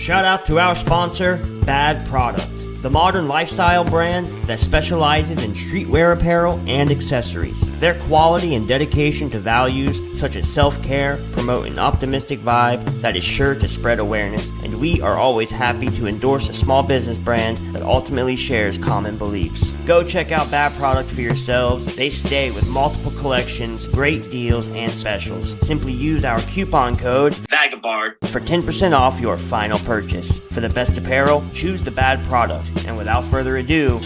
Shout out to our sponsor, Bad Product, the modern lifestyle brand that specializes in streetwear apparel and accessories. Their quality and dedication to values such as self-care promote an optimistic vibe that is sure to spread awareness, and we are always happy to endorse a small business brand that ultimately shares common beliefs. Go check out Bad Product for yourselves. They stay with multiple collections, great deals, and specials. Simply use our coupon code VAGABARD for 10% off your final purchase. For the best apparel, choose the Bad Product. And without further ado,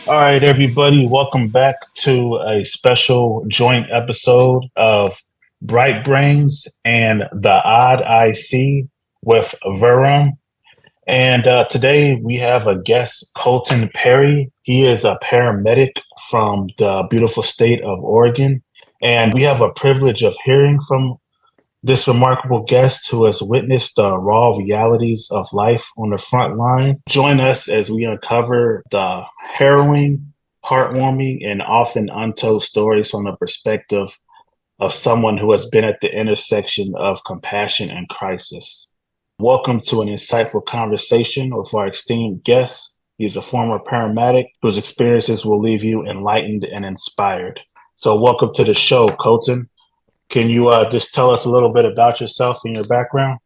all right, everybody, welcome back to a special joint episode of Bright Brainz and the Odd IC with Verum. And today we have a guest, Colton Perry. He is a paramedic from the beautiful state of Oregon. And we have a privilege of hearing from this remarkable guest who has witnessed the raw realities of life on the front line. Join us as we uncover the harrowing, heartwarming, and often untold stories from the perspective of someone who has been at the intersection of compassion and crisis. Welcome to an insightful conversation with our esteemed guest. He is a former paramedic whose experiences will leave you enlightened and inspired. So welcome to the show, Colton. Can you just tell us a little bit about yourself and your background?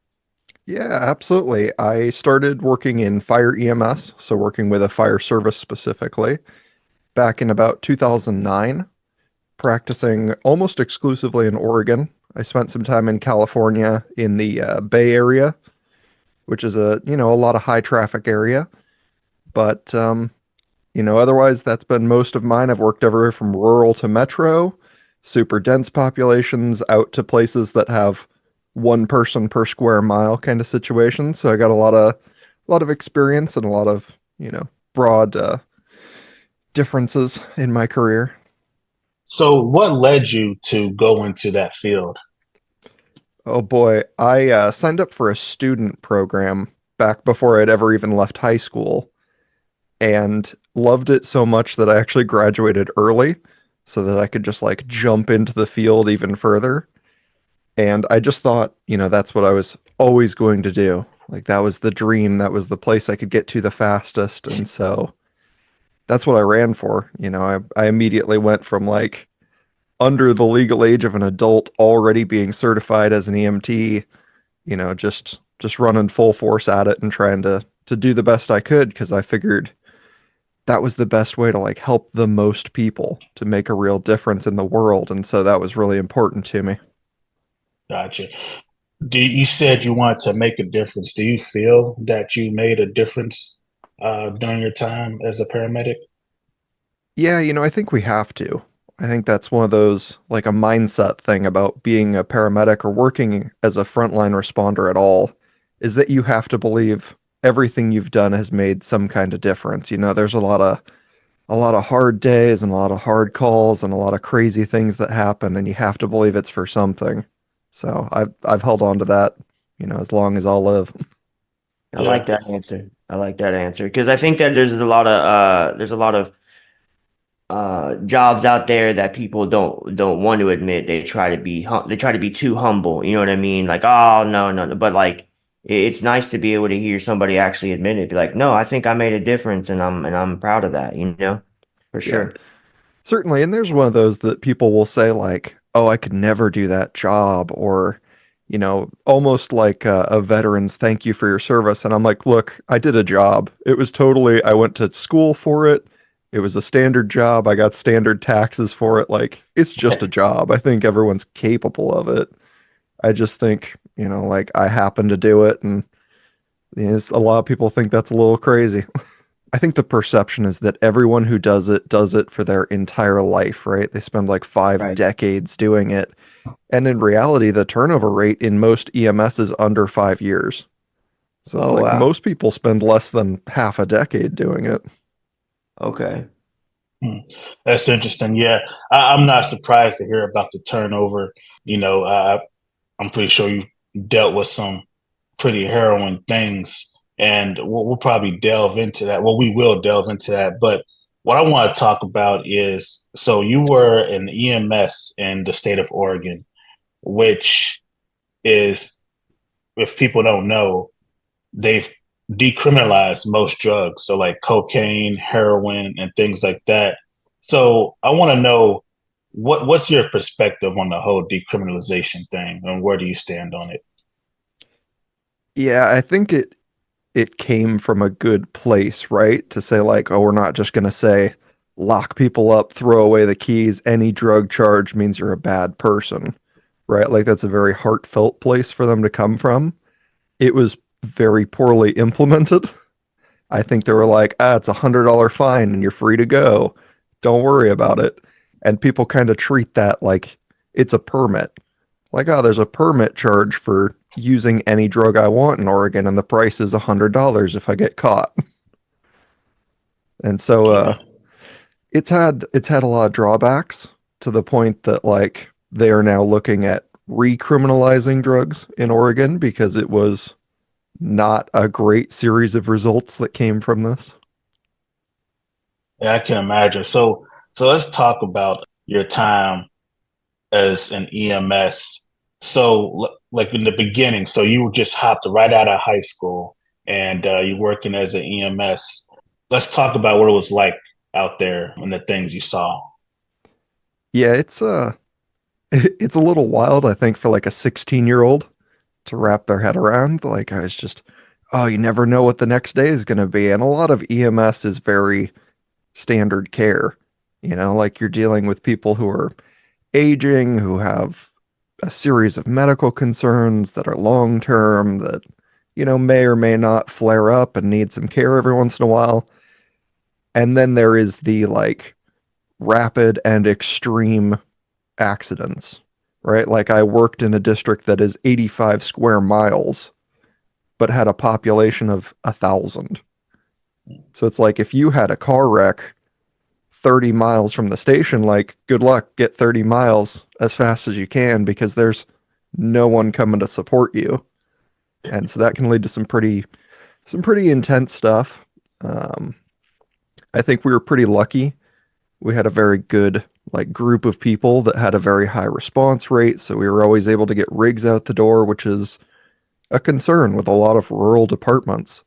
Yeah, absolutely. I started working in fire EMS, so working with a fire service specifically, back in about 2009, practicing almost exclusively in Oregon. I spent some time in California in the Bay Area, which is a lot of high traffic area. But, otherwise that's been most of mine. I've worked everywhere from rural to metro, super dense populations out to places that have one person per square mile kind of situation. So I got a lot of experience and a lot of, broad differences in my career. So what led you to go into that field? Oh boy, I signed up for a student program back before I'd ever even left high school and loved it so much that I actually graduated early, so that I could just jump into the field even further. And I just thought, that's what I was always going to do. That was the dream. That was the place I could get to the fastest. And so that's what I ran for. I immediately went from under the legal age of an adult already being certified as an EMT, just running full force at it and trying to do the best I could, because I figured that was the best way to help the most people, to make a real difference in the world. And so that was really important to me. Gotcha. You said you wanted to make a difference. Do you feel that you made a difference during your time as a paramedic? Yeah, I think we have to. I think that's one of those, a mindset thing about being a paramedic or working as a frontline responder at all, is that you have to believe everything you've done has made some kind of difference. There's a lot of hard days and a lot of hard calls and a lot of crazy things that happen, and you have to believe it's for something. So I've held on to that, as long as I'll live. I like that answer. Because I think that there's a lot of jobs out there that people don't want to admit. They try to be too humble. You know what I mean? Oh no, but it's nice to be able to hear somebody actually admit it. Be like, no, I think I made a difference, and I'm proud of that. For sure. Yeah, certainly. And there's one of those that people will say oh, I could never do that job, or almost like a veteran's thank you for your service. And I'm like, look, I did a job. It was I went to school for it. It was a standard job. I got standard taxes for it. It's just a job. I think everyone's capable of it. I just think, I happen to do it. And a lot of people think that's a little crazy. I think the perception is that everyone who does it for their entire life, right? They spend 5 decades doing it. And in reality, the turnover rate in most EMS is under 5 years. So it's Oh, like wow. most people spend less than half a decade doing it. Okay. Hmm. That's interesting. Yeah, I'm not surprised to hear about the turnover. You know, I'm pretty sure you've dealt with some pretty harrowing things, and we'll probably delve into that. Well, we will delve into that. But what I want to talk about is, so you were an EMS in the state of Oregon, which is, if people don't know, they've decriminalized most drugs, so like cocaine, heroin, and things like that. So I want to know what's your perspective on the whole decriminalization thing, and where do you stand on it? Yeah, I think it came from a good place, right? To say like, oh, we're not just going to say lock people up, throw away the keys, any drug charge means you're a bad person, right? Like that's a very heartfelt place for them to come from. It was very poorly implemented. I think they were like, it's $100 fine and you're free to go. Don't worry about it. And people kind of treat that like it's a permit. Like, oh, there's a permit charge for using any drug I want in Oregon, and the price is $100 if I get caught. And so Yeah. it's had a lot of drawbacks to the point that like they are now looking at recriminalizing drugs in Oregon because it was not a great series of results that came from this. Yeah, I can imagine. So let's talk about your time as an EMS. So, like in the beginning, so you just hopped right out of high school, and you're working as an EMS. Let's talk about what it was like out there and the things you saw. Yeah, it's a little wild, I think, for like a 16-year-old to wrap their head around. Like I was just, oh, you never know what the next day is going to be. And a lot of EMS is very standard care. Like you're dealing with people who are aging, who have a series of medical concerns that are long term, that, may or may not flare up and need some care every once in a while. And then there is the like rapid and extreme accidents, right? Like I worked in a district that is 85 square miles, but had a population of 1,000. So it's like if you had a car wreck 30 miles from the station, like good luck, get 30 miles as fast as you can because there's no one coming to support you. And so that can lead to some pretty intense stuff. Um, I think we were pretty lucky. We had a very good like group of people that had a very high response rate, so we were always able to get rigs out the door, which is a concern with a lot of rural departments.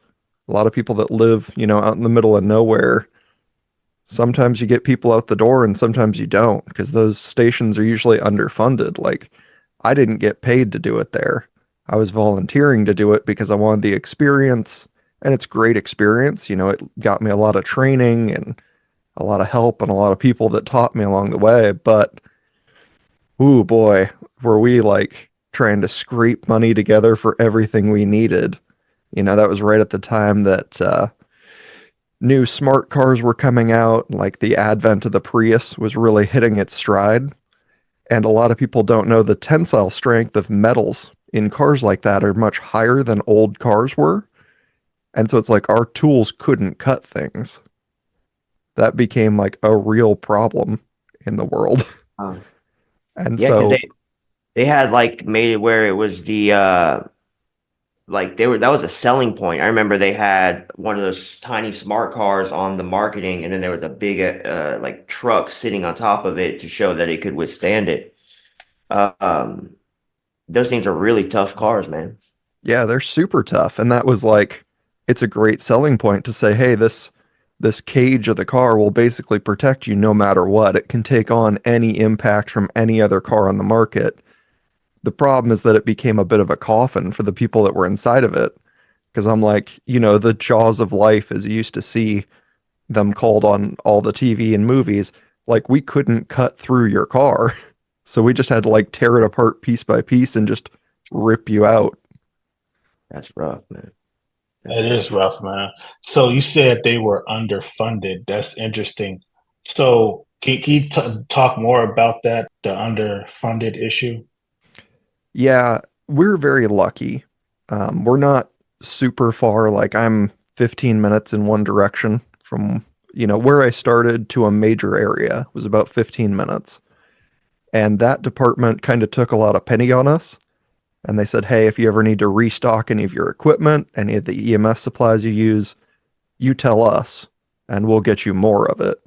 A lot of people that live, out in the middle of nowhere. Sometimes you get people out the door and sometimes you don't because those stations are usually underfunded. Like I didn't get paid to do it there. I was volunteering to do it because I wanted the experience, and it's great experience. It got me a lot of training and a lot of help and a lot of people that taught me along the way. But, ooh boy, were we like trying to scrape money together for everything we needed. That was right at the time that new smart cars were coming out. Like the advent of the Prius was really hitting its stride. And a lot of people don't know the tensile strength of metals in cars like that are much higher than old cars were. And so it's like our tools couldn't cut things. That became like a real problem in the world. Oh. And Yeah, because so, they had like made it where it was the like that was a selling point. I remember they had one of those tiny smart cars on the marketing, and then there was a big like truck sitting on top of it to show that it could withstand it. Uh, um, those things are really tough cars, man. yeah, they're super tough. And that was like, it's a great selling point to say, hey, this cage of the car will basically protect you no matter what. It can take on any impact from any other car on the market. The problem is that it became a bit of a coffin for the people that were inside of it. Because I'm like, the jaws of life as you used to see them called on all the TV and movies, like we couldn't cut through your car. So we just had to like tear it apart piece by piece and just rip you out. That's rough, man. That's It rough. is rough, man. So you said they were underfunded. That's interesting. So can you talk more about that, the underfunded issue? Yeah, we're very lucky. We're not super far. Like I'm 15 minutes in one direction from, where I started to a major area was about 15 minutes. And that department kind of took a lot of penny on us. And they said, hey, if you ever need to restock any of your equipment, any of the EMS supplies you use, you tell us and we'll get you more of it.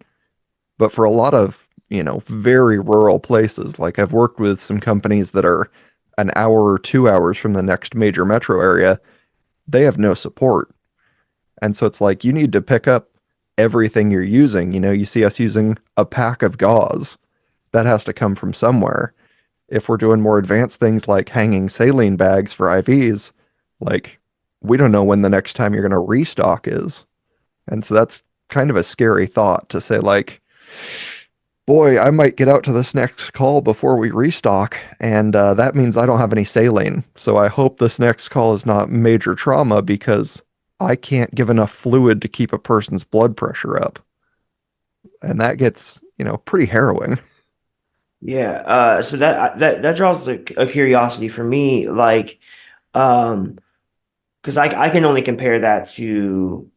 But for a lot of, very rural places, like I've worked with some companies that are an hour or 2 hours from the next major metro area, they have no support. And so it's like you need to pick up everything you're using. You see us using a pack of gauze. That has to come from somewhere. If we're doing more advanced things like hanging saline bags for IVs, like we don't know when the next time you're going to restock is. And so that's kind of a scary thought to say, like, boy, I might get out to this next call before we restock, and that means I don't have any saline. So I hope this next call is not major trauma because I can't give enough fluid to keep a person's blood pressure up. And that gets, pretty harrowing. Yeah. So that draws a curiosity for me, like, because I can only compare that to,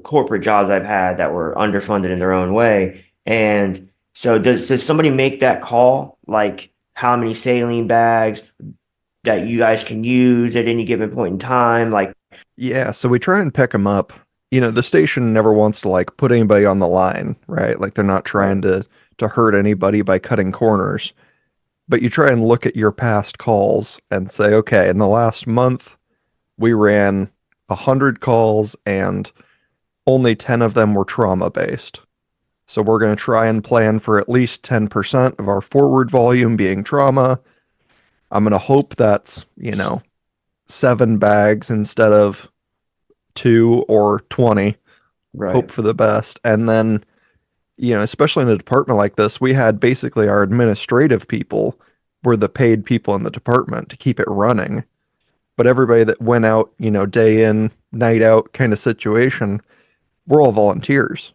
corporate jobs I've had that were underfunded in their own way. And so does somebody make that call? Like how many saline bags that you guys can use at any given point in time? Like, Yeah, so we try and pick them up. The station never wants to like put anybody on the line, right? Like they're not right. trying to hurt anybody by cutting corners. But you try and look at your past calls and say, okay, in the last month, we ran 100 calls and only 10 of them were trauma based. So we're going to try and plan for at least 10% of our forward volume being trauma. I'm going to hope that's, 7 bags instead of 2 or 20. Right. Hope for the best. And then, especially in a department like this, we had basically our administrative people were the paid people in the department to keep it running. But everybody that went out, day in, night out kind of situation, we're all volunteers.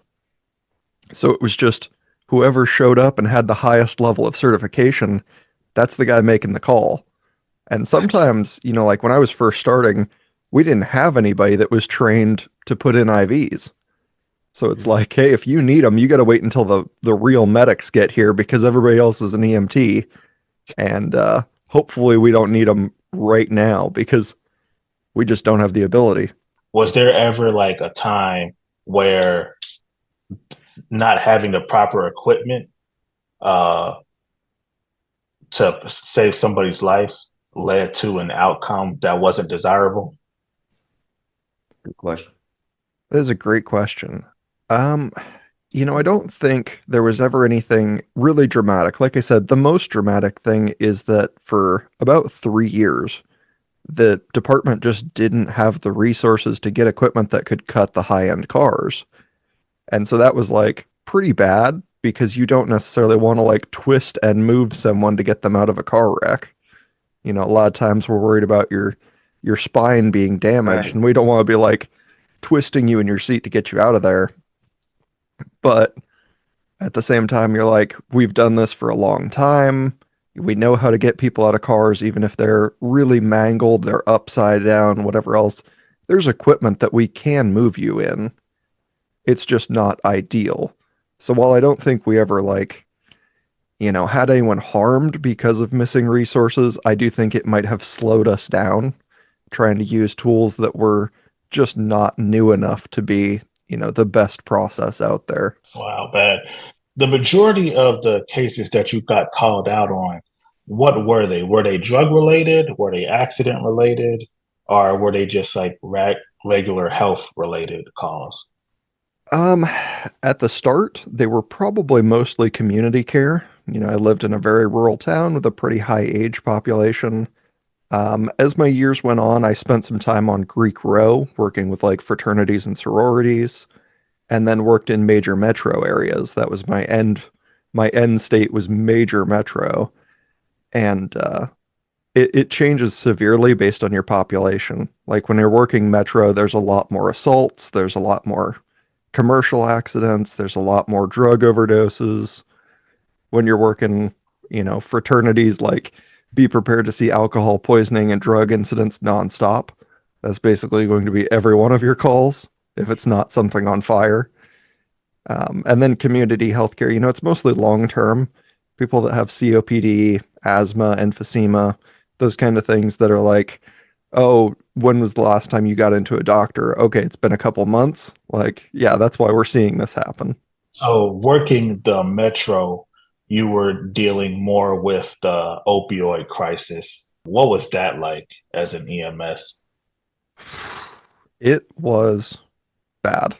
So it was just whoever showed up and had the highest level of certification, that's the guy making the call. And sometimes, like when I was first starting, we didn't have anybody that was trained to put in IVs. So it's like, hey, if you need them, you got to wait until the real medics get here because everybody else is an EMT. And hopefully we don't need them right now because we just don't have the ability. Was there ever like a time where not having the proper equipment uh, to save somebody's life led to an outcome that wasn't desirable? Good question. That is a great question. Um, I don't think there was ever anything really dramatic. Like I said, the most dramatic thing is that for about 3 years, the department just didn't have the resources to get equipment that could cut the high-end cars. And so that was like pretty bad because you don't necessarily want to like twist and move someone to get them out of a car wreck. A lot of times we're worried about your spine being damaged Right. and we don't want to be like twisting you in your seat to get you out of there. But at the same time, you're like, we've done this for a long time. We know how to get people out of cars, even if they're really mangled, they're upside down, whatever else. There's equipment that we can move you in. It's just not ideal. So while I don't think we ever like, had anyone harmed because of missing resources, I do think it might have slowed us down trying to use tools that were just not new enough to be, the best process out there. Wow, bad. The majority of the cases that you got called out on, what were they? Were they drug related? Were they accident related? Or were they just like regular health related calls? Um, at the start, they were probably mostly community care. I lived in a very rural town with a pretty high age population. As my years went on, I spent some time on Greek Row, working with like fraternities and sororities, and then worked in major metro areas. That was my end. My end state was major metro, and it changes severely based on your population. Like when you're working metro, there's a lot more assaults, there's a lot more commercial accidents, there's a lot more drug overdoses. When you're working, fraternities like be prepared to see alcohol poisoning and drug incidents nonstop. That's basically going to be every one of your calls if it's not something on fire. And then community healthcare, it's mostly long-term. People that have COPD, asthma, emphysema, those kind of things that are like, oh, when was the last time you got into a doctor? Okay, it's been a couple months. Like, yeah, that's why we're seeing this happen. So working the metro, you were dealing more with the opioid crisis. What was that like as an EMS? It was bad.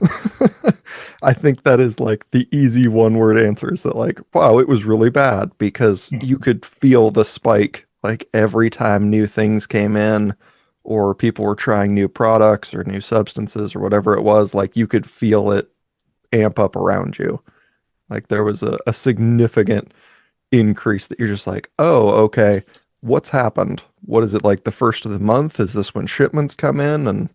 I think that is like the easy one-word answer is that like, wow, it was really bad because you could feel the spike like every time new things came in or people were trying new products or new substances or whatever it was, like you could feel it amp up around you. Like there was a significant increase that you're just like, oh, okay, what's happened? What is it like the first of the month? Is this when shipments come in? And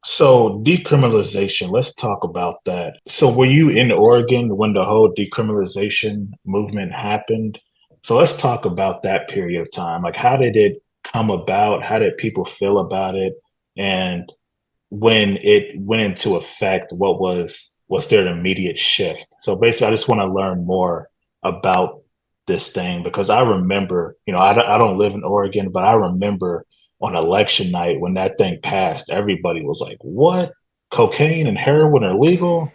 So decriminalization, let's talk about that. So were you in Oregon when the whole decriminalization movement happened? So let's talk about that period of time. Like how did it come about? How did people feel about it? And when it went into effect, what was there an immediate shift? So basically, I just want to learn more about this thing because I remember, I don't live in Oregon, but I remember on election night when that thing passed, everybody was like, "What? Cocaine and heroin are legal?"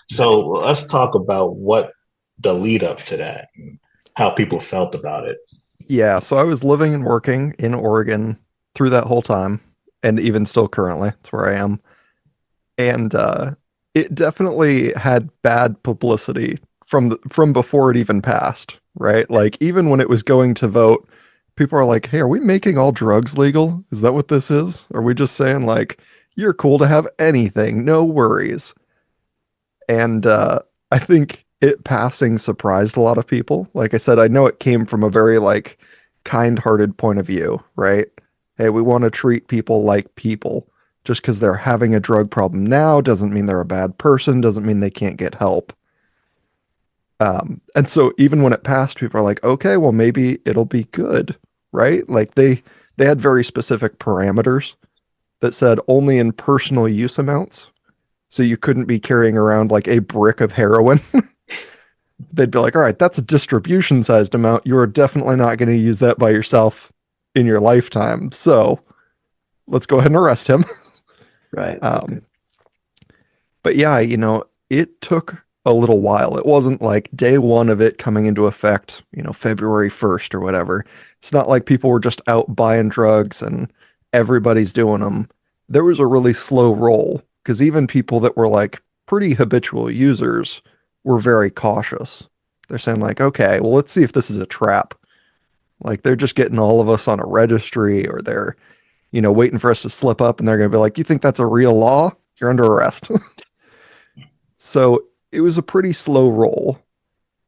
So let's talk about what the lead up to that, and how people felt about it. yeah, so I was living and working in Oregon through that whole time, and even still currently, it's where I am. And it definitely had bad publicity from before it even passed, right? Like even when it was going to vote, people are like, "Hey, are we making all drugs legal? Is that what this is? Are we just saying like you're cool to have anything, no worries?" And I think it passing surprised a lot of people. Like I said, I know it came from a very like kind-hearted point of view, right? Hey, we want to treat people like people. Just because they're having a drug problem now doesn't mean they're a bad person, doesn't mean they can't get help. And so even when it passed, people are like, okay, well, maybe it'll be good, right? Like they had very specific parameters that said only in personal use amounts. So you couldn't be carrying around like a brick of heroin. They'd be like, all right, that's a distribution sized amount. You are definitely not going to use that by yourself in your lifetime. So let's go ahead and arrest him. Right. But yeah, it took a little while. It wasn't like day one of it coming into effect, February 1st or whatever. It's not like people were just out buying drugs and everybody's doing them. There was a really slow roll because even people that were like pretty habitual users were very cautious. They're saying like, okay, well, let's see if this is a trap. Like they're just getting all of us on a registry or they're, waiting for us to slip up and they're going to be like, you think that's a real law? You're under arrest. So it was a pretty slow roll.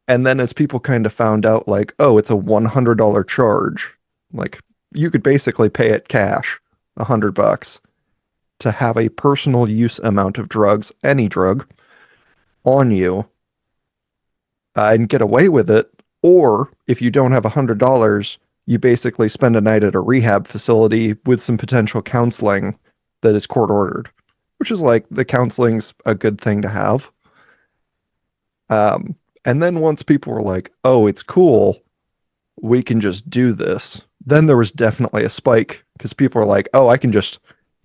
And then as people kind of found out like, oh, it's a $100 charge, like you could basically pay it cash, $100 to have a personal use amount of drugs, any drug, on you and get away with it. Or if you don't have $100, you basically spend a night at a rehab facility with some potential counseling that is court ordered, which is like the counseling's a good thing to have. And then once people were like, oh, it's cool, we can just do this, then there was definitely a spike because people are like, oh, I can just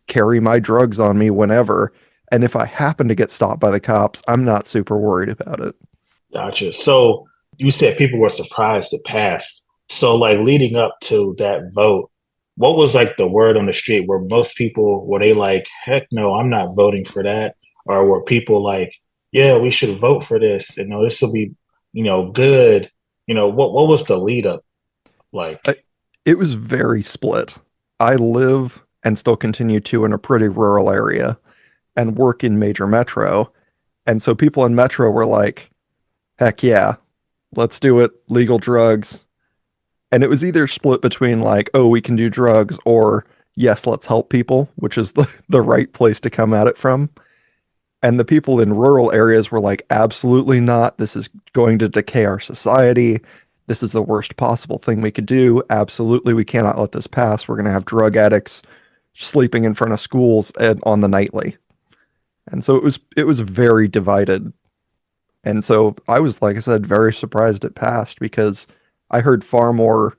carry my drugs on me whenever. And if I happen to get stopped by the cops, I'm not super worried about it. Gotcha. So you said people were surprised to pass. So like leading up to that vote, what was like the word on the street? Were they like, heck no, I'm not voting for that? Or were people like, yeah, we should vote for this, this will be, good. What was the lead up like? It was very split. I live and still continue to in a pretty rural area and work in major metro. And so people in metro were like, heck yeah, let's do it. Legal drugs. And it was either split between like, oh, we can do drugs or yes, let's help people, which is the right place to come at it from. And the people in rural areas were like, absolutely not. This is going to decay our society. this is the worst possible thing we could do. Absolutely, we cannot let this pass. We're going to have drug addicts sleeping in front of schools and on the nightly. And so it was very divided. And so I was, like I said, very surprised it passed because I heard far more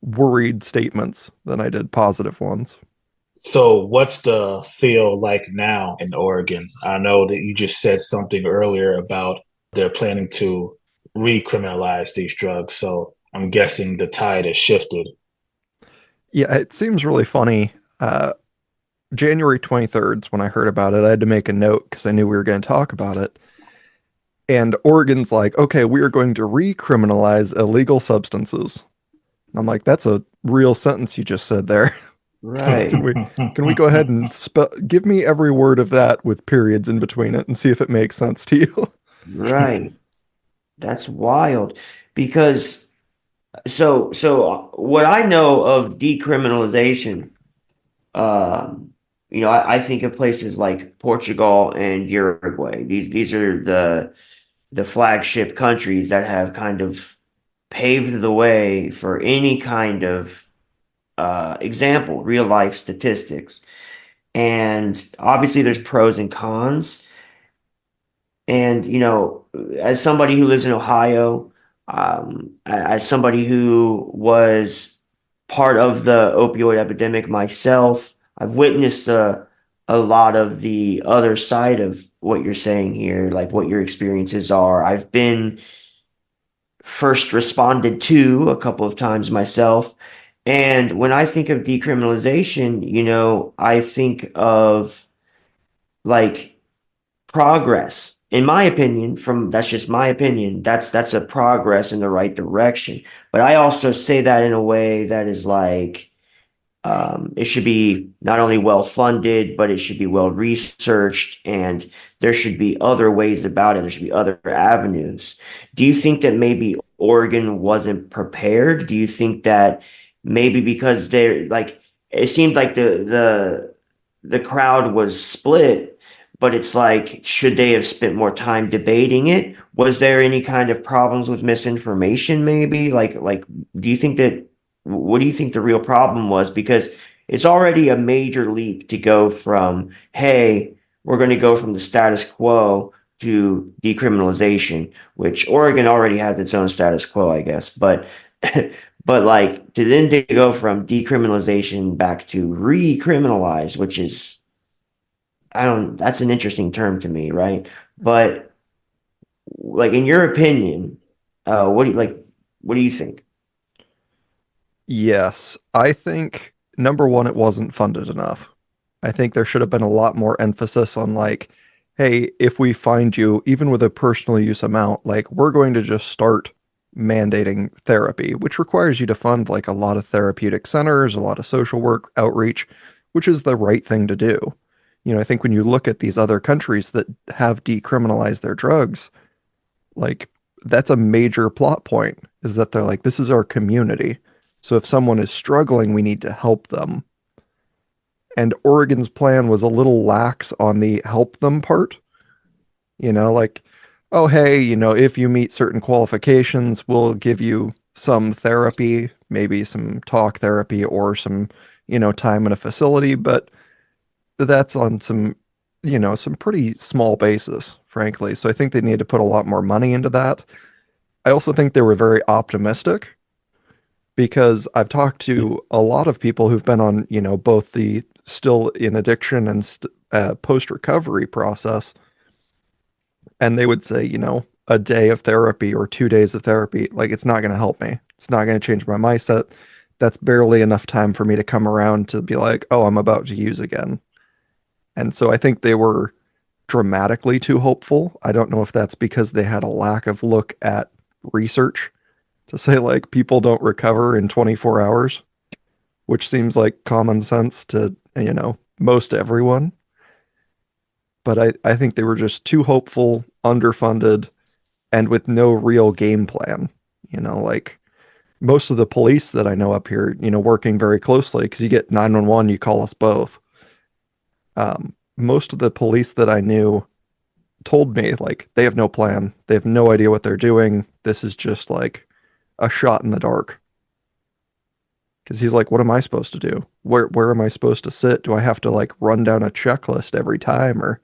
worried statements than I did positive ones. So, what's the feel like now in Oregon? I know that you just said something earlier about they're planning to recriminalize these drugs. So, I'm guessing the tide has shifted. Yeah, it seems really funny. January 23rd is when I heard about it. I had to make a note because I knew we were going to talk about it. And Oregon's like, okay, we are going to recriminalize illegal substances. And I'm like, that's a real sentence you just said there. Right. Can we go ahead and give me every word of that with periods in between it and see if it makes sense to you? Right. That's wild because so what I know of decriminalization, I think of places like Portugal and Uruguay. These are the flagship countries that have kind of paved the way for any kind of example, real life statistics. And obviously there's pros and cons. And, as somebody who lives in Ohio, as somebody who was part of the opioid epidemic myself, I've witnessed a lot of the other side of what you're saying here, like what your experiences are. I've been first responded to a couple of times myself. And when I think of decriminalization, I think of like progress. In my opinion, that's just my opinion, that's a progress in the right direction. But I also say that in a way that is like it should be not only well funded, but it should be well researched, and there should be other ways about it. There should be other avenues. Do you think that maybe Oregon wasn't prepared? Do you think that maybe because they're like it seemed like the crowd was split, but it's like, should they have spent more time debating it? Was there any kind of problems with misinformation, maybe? Like, do you think that, what do you think the real problem was? Because it's already a major leap to go from, hey, we're going to go from the status quo to decriminalization, which Oregon already has its own status quo, I guess. But but like to go from decriminalization back to recriminalize, which is that's an interesting term to me, right? But like in your opinion, what do you think? Yes, I think number one, it wasn't funded enough. I think there should have been a lot more emphasis on like, hey, if we find you, even with a personal use amount, like we're going to just start mandating therapy, which requires you to fund like a lot of therapeutic centers, a lot of social work outreach, which is the right thing to do. I think when you look at these other countries that have decriminalized their drugs, like that's a major plot point is that they're like, this is our community. So if someone is struggling, we need to help them. And Oregon's plan was a little lax on the help them part. Like, oh, hey, if you meet certain qualifications, we'll give you some therapy, maybe some talk therapy or some, time in a facility. But that's on some pretty small basis, frankly. So I think they need to put a lot more money into that. I also think they were very optimistic because I've talked to a lot of people who've been on, both the still in addiction and post-recovery process. And they would say, a day of therapy or 2 days of therapy, like it's not going to help me. It's not going to change my mindset. That's barely enough time for me to come around to be like, oh, I'm about to use again. And so I think they were dramatically too hopeful. I don't know if that's because they had a lack of look at research to say like people don't recover in 24 hours, which seems like common sense to, most everyone. But I think they were just too hopeful, underfunded, and with no real game plan. Like most of the police that I know up here, working very closely because you get 911, you call us both. Most of the police that I knew told me like they have no plan. They have no idea what they're doing. This is just like a shot in the dark. Because he's like, what am I supposed to do? Where am I supposed to sit? Do I have to like run down a checklist every time, or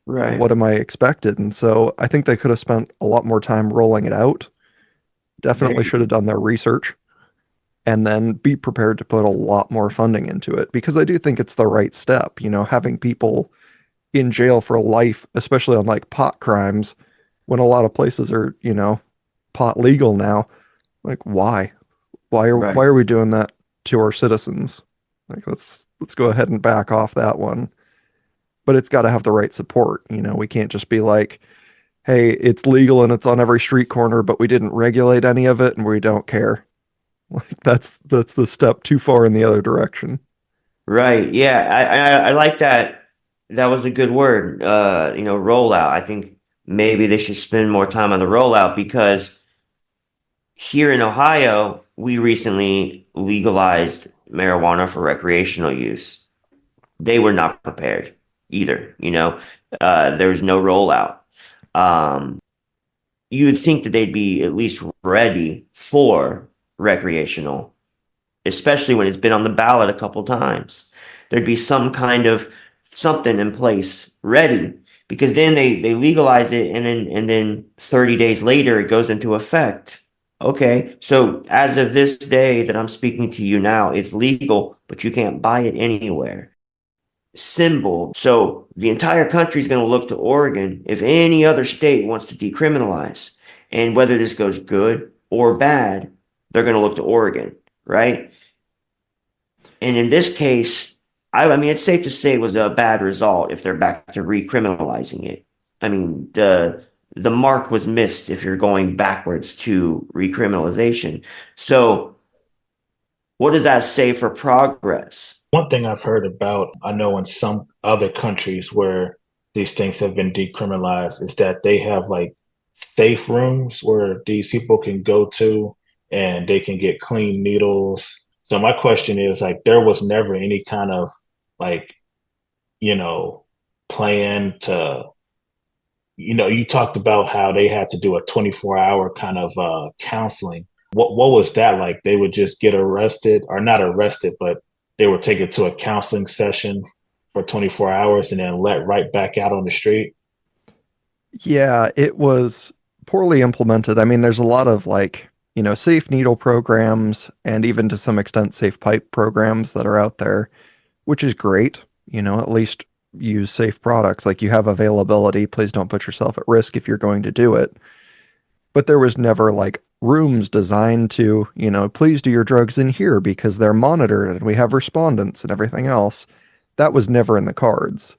Right. what am I expected? And so I think they could have spent a lot more time rolling it out. Definitely should have done their research and then be prepared to put a lot more funding into it, because I do think it's the right step. Having people in jail for life, especially on like pot crimes, when a lot of places are, pot legal now. Like, why? Why are Right. why are we doing that to our citizens? Like, let's go ahead and back off that one. But it's got to have the right support. We can't just be like, hey, it's legal and it's on every street corner, but we didn't regulate any of it and we don't care. Like, that's the step too far in the other direction. Right. Yeah. I like that. That was a good word. Rollout. I think maybe they should spend more time on the rollout, because here in Ohio, we recently legalized marijuana for recreational use. They were not prepared either. There was no rollout. Um, you would think that they'd be at least ready for recreational, especially when it's been on the ballot a couple times. There'd be some kind of something in place ready, because then they legalize it, and then 30 days later it goes into effect. Okay, so as of this day that I'm speaking to you now, it's legal, but you can't buy it anywhere. Symbol. So the entire country is going to look to Oregon if any other state wants to decriminalize. And whether this goes good or bad, they're going to look to Oregon, right? And in this case, I mean, it's safe to say it was a bad result if they're back to recriminalizing it. I mean, the mark was missed if you're going backwards to recriminalization. So what does that say for progress? One thing I've heard about, I know in some other countries where these things have been decriminalized, is that they have like safe rooms where these people can go to and they can get clean needles. So my question is, like, there was never any kind of like, you know, plan to, you talked about how they had to do a 24-hour kind of counseling. What was that like? They would just get arrested, or not arrested, but they would take it to a counseling session for 24 hours and then let right back out on the street. Yeah, it was poorly implemented. I mean, there's a lot of like, safe needle programs and even to some extent safe pipe programs that are out there, which is great. At least use safe products. Like, you have availability. Please don't put yourself at risk if you're going to do it. But there was never like rooms designed to, please do your drugs in here because they're monitored and we have respondents and everything else. That was never in the cards.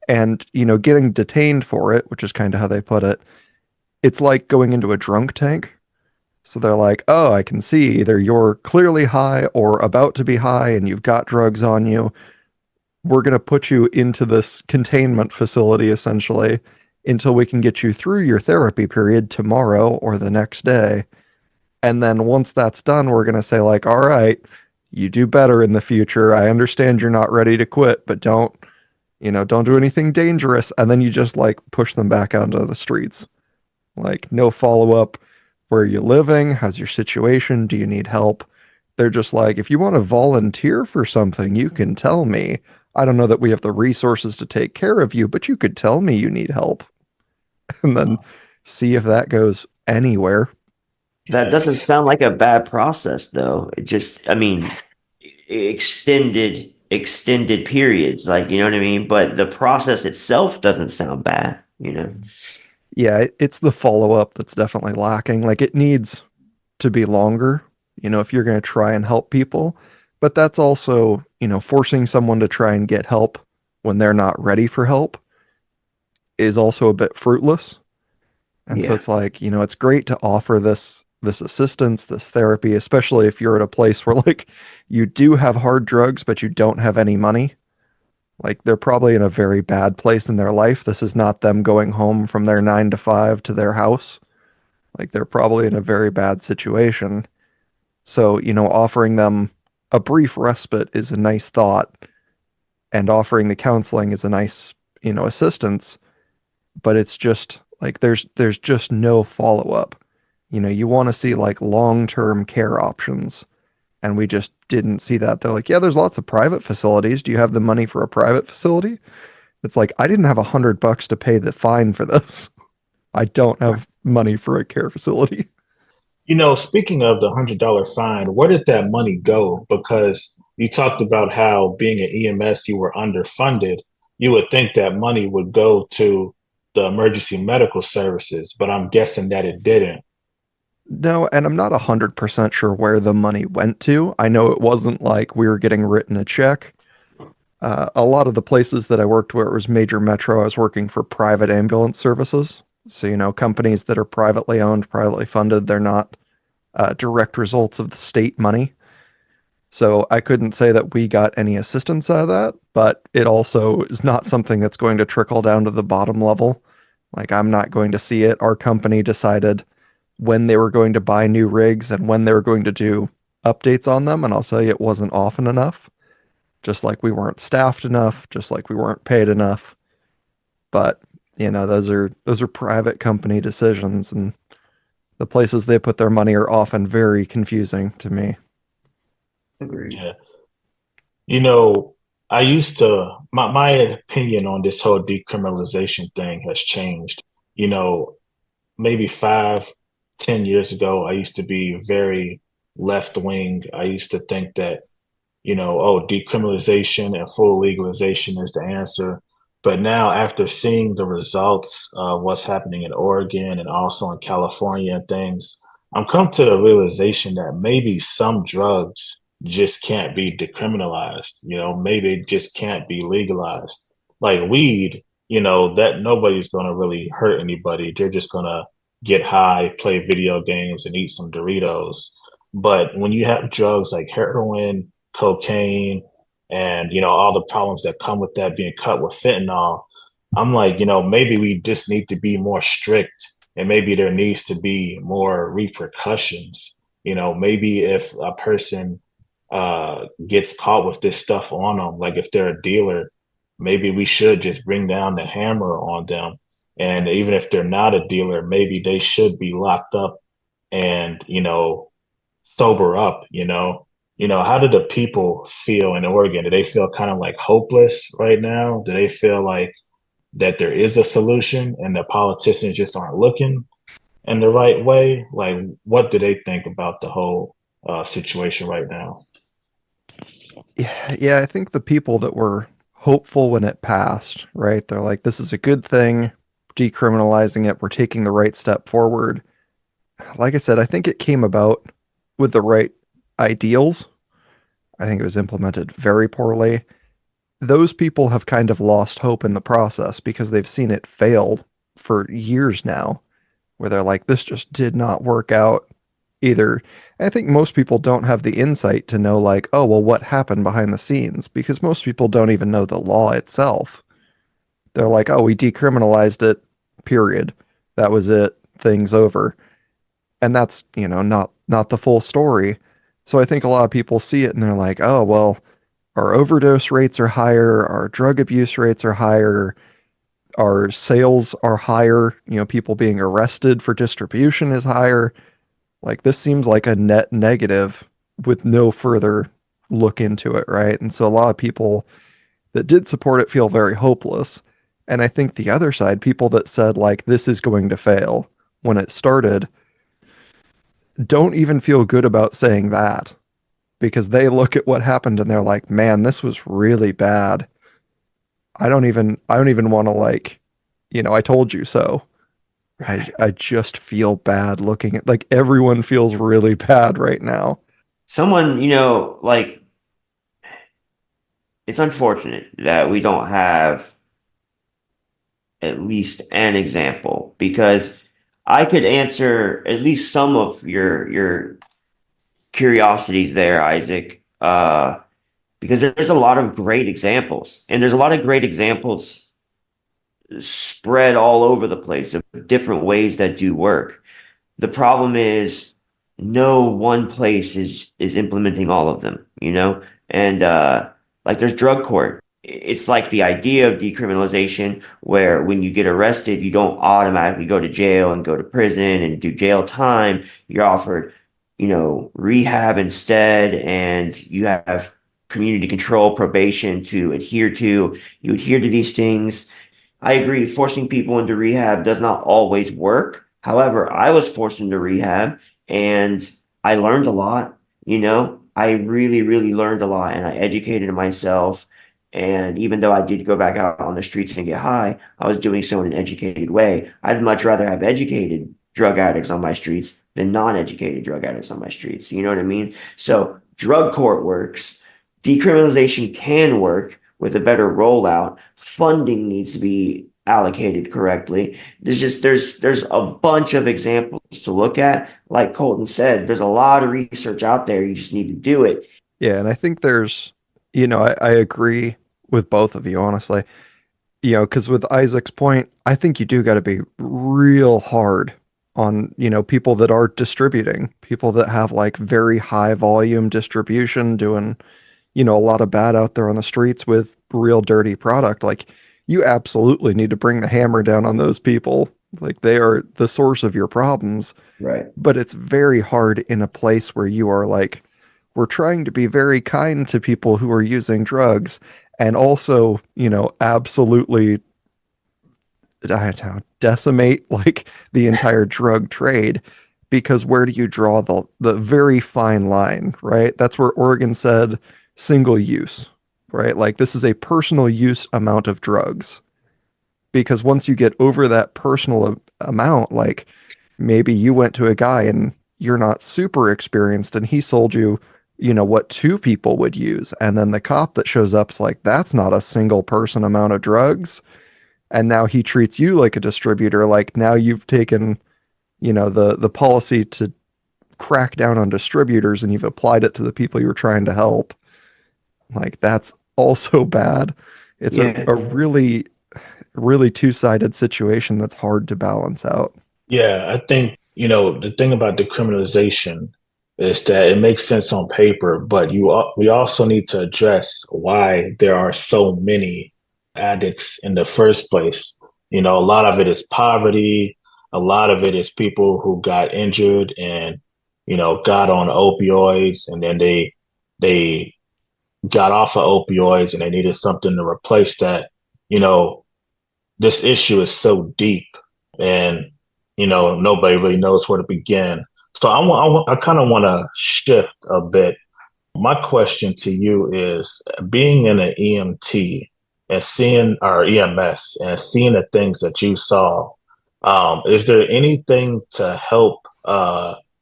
And, getting detained for it, which is kind of how they put it, it's like going into a drunk tank. So they're like, oh, I can see either you're clearly high or about to be high and you've got drugs on you. We're going to put you into this containment facility essentially until we can get you through your therapy period tomorrow or the next day. And then once that's done, we're going to say like, all right, you do better in the future. I understand you're not ready to quit, but don't do anything dangerous. And then you just like push them back out into the streets. Like, no follow-up. Where are you living? How's your situation? Do you need help? They're just like, if you want to volunteer for something, you can tell me. I don't know that we have the resources to take care of you, but you could tell me you need help. And then see if that goes anywhere. That doesn't sound like a bad process, though. It just, I mean, extended periods, like, you know what I mean? But the process itself doesn't sound bad. Yeah, it's the follow-up that's definitely lacking. Like, it needs to be longer, if you're going to try and help people. But that's also, forcing someone to try and get help when they're not ready for help is also a bit fruitless. And so Yeah. it's like, it's great to offer this assistance, this therapy, especially if you're at a place where like you do have hard drugs, but you don't have any money. Like, they're probably in a very bad place in their life. This is not them going home from their 9 to 5 to their house. Like, they're probably in a very bad situation. So, offering them a brief respite is a nice thought, and offering the counseling is a nice, assistance. But it's just like there's just no follow up. You want to see like long-term care options. And we just didn't see that. They're like, yeah, there's lots of private facilities. Do you have the money for a private facility? It's like, I didn't have $100 to pay the fine for this. I don't have money for a care facility. Speaking of the $100 fine, where did that money go? Because you talked about how being an EMS, you were underfunded. You would think that money would go to the emergency medical services, but I'm guessing that it didn't. No, and I'm not 100% sure where the money went to. I know it wasn't like we were getting written a check. A lot of the places that I worked where it was major metro, I was working for private ambulance services. So, companies that are privately owned, privately funded, they're not direct results of the state money. So I couldn't say that we got any assistance out of that, but it also is not something that's going to trickle down to the bottom level. Like, I'm not going to see it. Our company decided when they were going to buy new rigs and when they were going to do updates on them, and I'll tell you, it wasn't often enough. Just like we weren't staffed enough, just like we weren't paid enough. But, those are private company decisions, and the places they put their money are often very confusing to me. Agreed. Yeah. I used to, my opinion on this whole decriminalization thing has changed. Maybe 5, 10 years ago, I used to be very left wing. I used to think that, decriminalization and full legalization is the answer. But now, after seeing the results of what's happening in Oregon and also in California and things, I'm come to the realization that maybe some drugs just can't be decriminalized. Maybe it just can't be legalized. Like weed, that nobody's going to really hurt anybody. They're just going to get high, play video games, and eat some Doritos. But when you have drugs like heroin, cocaine, and all the problems that come with that being cut with fentanyl, I'm like, maybe we just need to be more strict, and maybe there needs to be more repercussions. Maybe if a person gets caught with this stuff on them, like if they're a dealer, maybe we should just bring down the hammer on them. And even if they're not a dealer, maybe they should be locked up and, sober up. How do the people feel in Oregon? Do they feel kind of like hopeless right now? Do they feel like that there is a solution and the politicians just aren't looking in the right way? Like, what do they think about the whole situation right now? Yeah, I think the people that were hopeful when it passed, right? They're like, this is a good thing, decriminalizing it, we're taking the right step forward. Like I said, I think it came about with the right ideals. I think it was implemented very poorly. Those people have kind of lost hope in the process because they've seen it fail for years now, where they're like, this just did not work out either. I think most people don't have the insight to know, like, oh, well, what happened behind the scenes? Because most people don't even know the law itself. They're like, oh, we decriminalized it, period. That was it. Things over. And that's, not the full story. So I think a lot of people see it and they're like, oh, well, our overdose rates are higher, our drug abuse rates are higher, our sales are higher, people being arrested for distribution is higher. Like, this seems like a net negative with no further look into it, right? And so a lot of people that did support it feel very hopeless. And I think the other side, people that said, like, this is going to fail when it started, don't even feel good about saying that because they look at what happened and they're like, man, this was really bad. I don't even want to, like, I told you so. I just feel bad looking at, like, everyone feels really bad right now. Someone, like, it's unfortunate that we don't have at least an example, because I could answer at least some of your curiosities there, Isaac, because there's a lot of great examples, and there's a lot of great examples spread all over the place of different ways that do work. The problem is no one place is implementing all of them, and like there's drug court. it's like the idea of decriminalization where when you get arrested, you don't automatically go to jail and go to prison and do jail time. You're offered, rehab instead, and you have community control probation to adhere to. You adhere to these things. I agree, forcing people into rehab does not always work. However, I was forced into rehab and I learned a lot, I really, really learned a lot and I educated myself. And even though I did go back out on the streets and get high, I was doing so in an educated way. I'd much rather have educated drug addicts on my streets than non-educated drug addicts on my streets. You know what I mean? So drug court works. Decriminalization can work with a better rollout. Funding needs to be allocated correctly. There's a bunch of examples to look at. Like Colton said, there's a lot of research out there. You just need to do it. Yeah, and I think there's, I agree with both of you, honestly. Because with Isaac's point, I think you do got to be real hard on, people that are distributing, people that have like very high volume distribution doing, a lot of bad out there on the streets with real dirty product. Like, you absolutely need to bring the hammer down on those people. Like, they are the source of your problems. Right. But it's very hard in a place where you are like, we're trying to be very kind to people who are using drugs and also, absolutely, I don't know, decimate like the entire drug trade, because where do you draw the very fine line, right? That's where Oregon said single use, right? Like, this is a personal use amount of drugs, because once you get over that personal amount, like maybe you went to a guy and you're not super experienced and he sold you, what two people would use. And then the cop that shows up is like, that's not a single person amount of drugs. And now he treats you like a distributor. Like, now you've taken, the policy to crack down on distributors and you've applied it to the people you're trying to help. Like, that's also bad. It's a really, really two-sided situation that's hard to balance out. Yeah, I think, the thing about decriminalization is that it makes sense on paper, but we also need to address why there are so many addicts in the first place. A lot of it is poverty. A lot of it is people who got injured and, got on opioids, and then they got off of opioids and they needed something to replace that. This issue is so deep, and nobody really knows where to begin. So I kind of want to shift a bit. My question to you is, being in an EMT and seeing our EMS and seeing the things that you saw, is there anything to help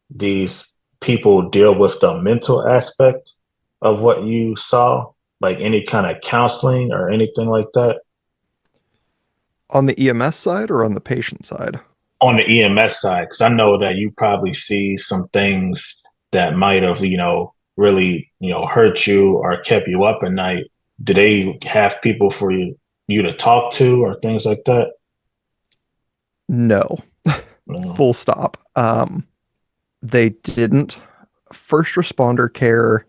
these people deal with the mental aspect of what you saw? Like any kind of counseling or anything like that? On the EMS side or on the patient side? On the EMS side, because I know that you probably see some things that might have, really, hurt you or kept you up at night. Do they have people for you to talk to or things like that? No. Full stop. They didn't. First responder care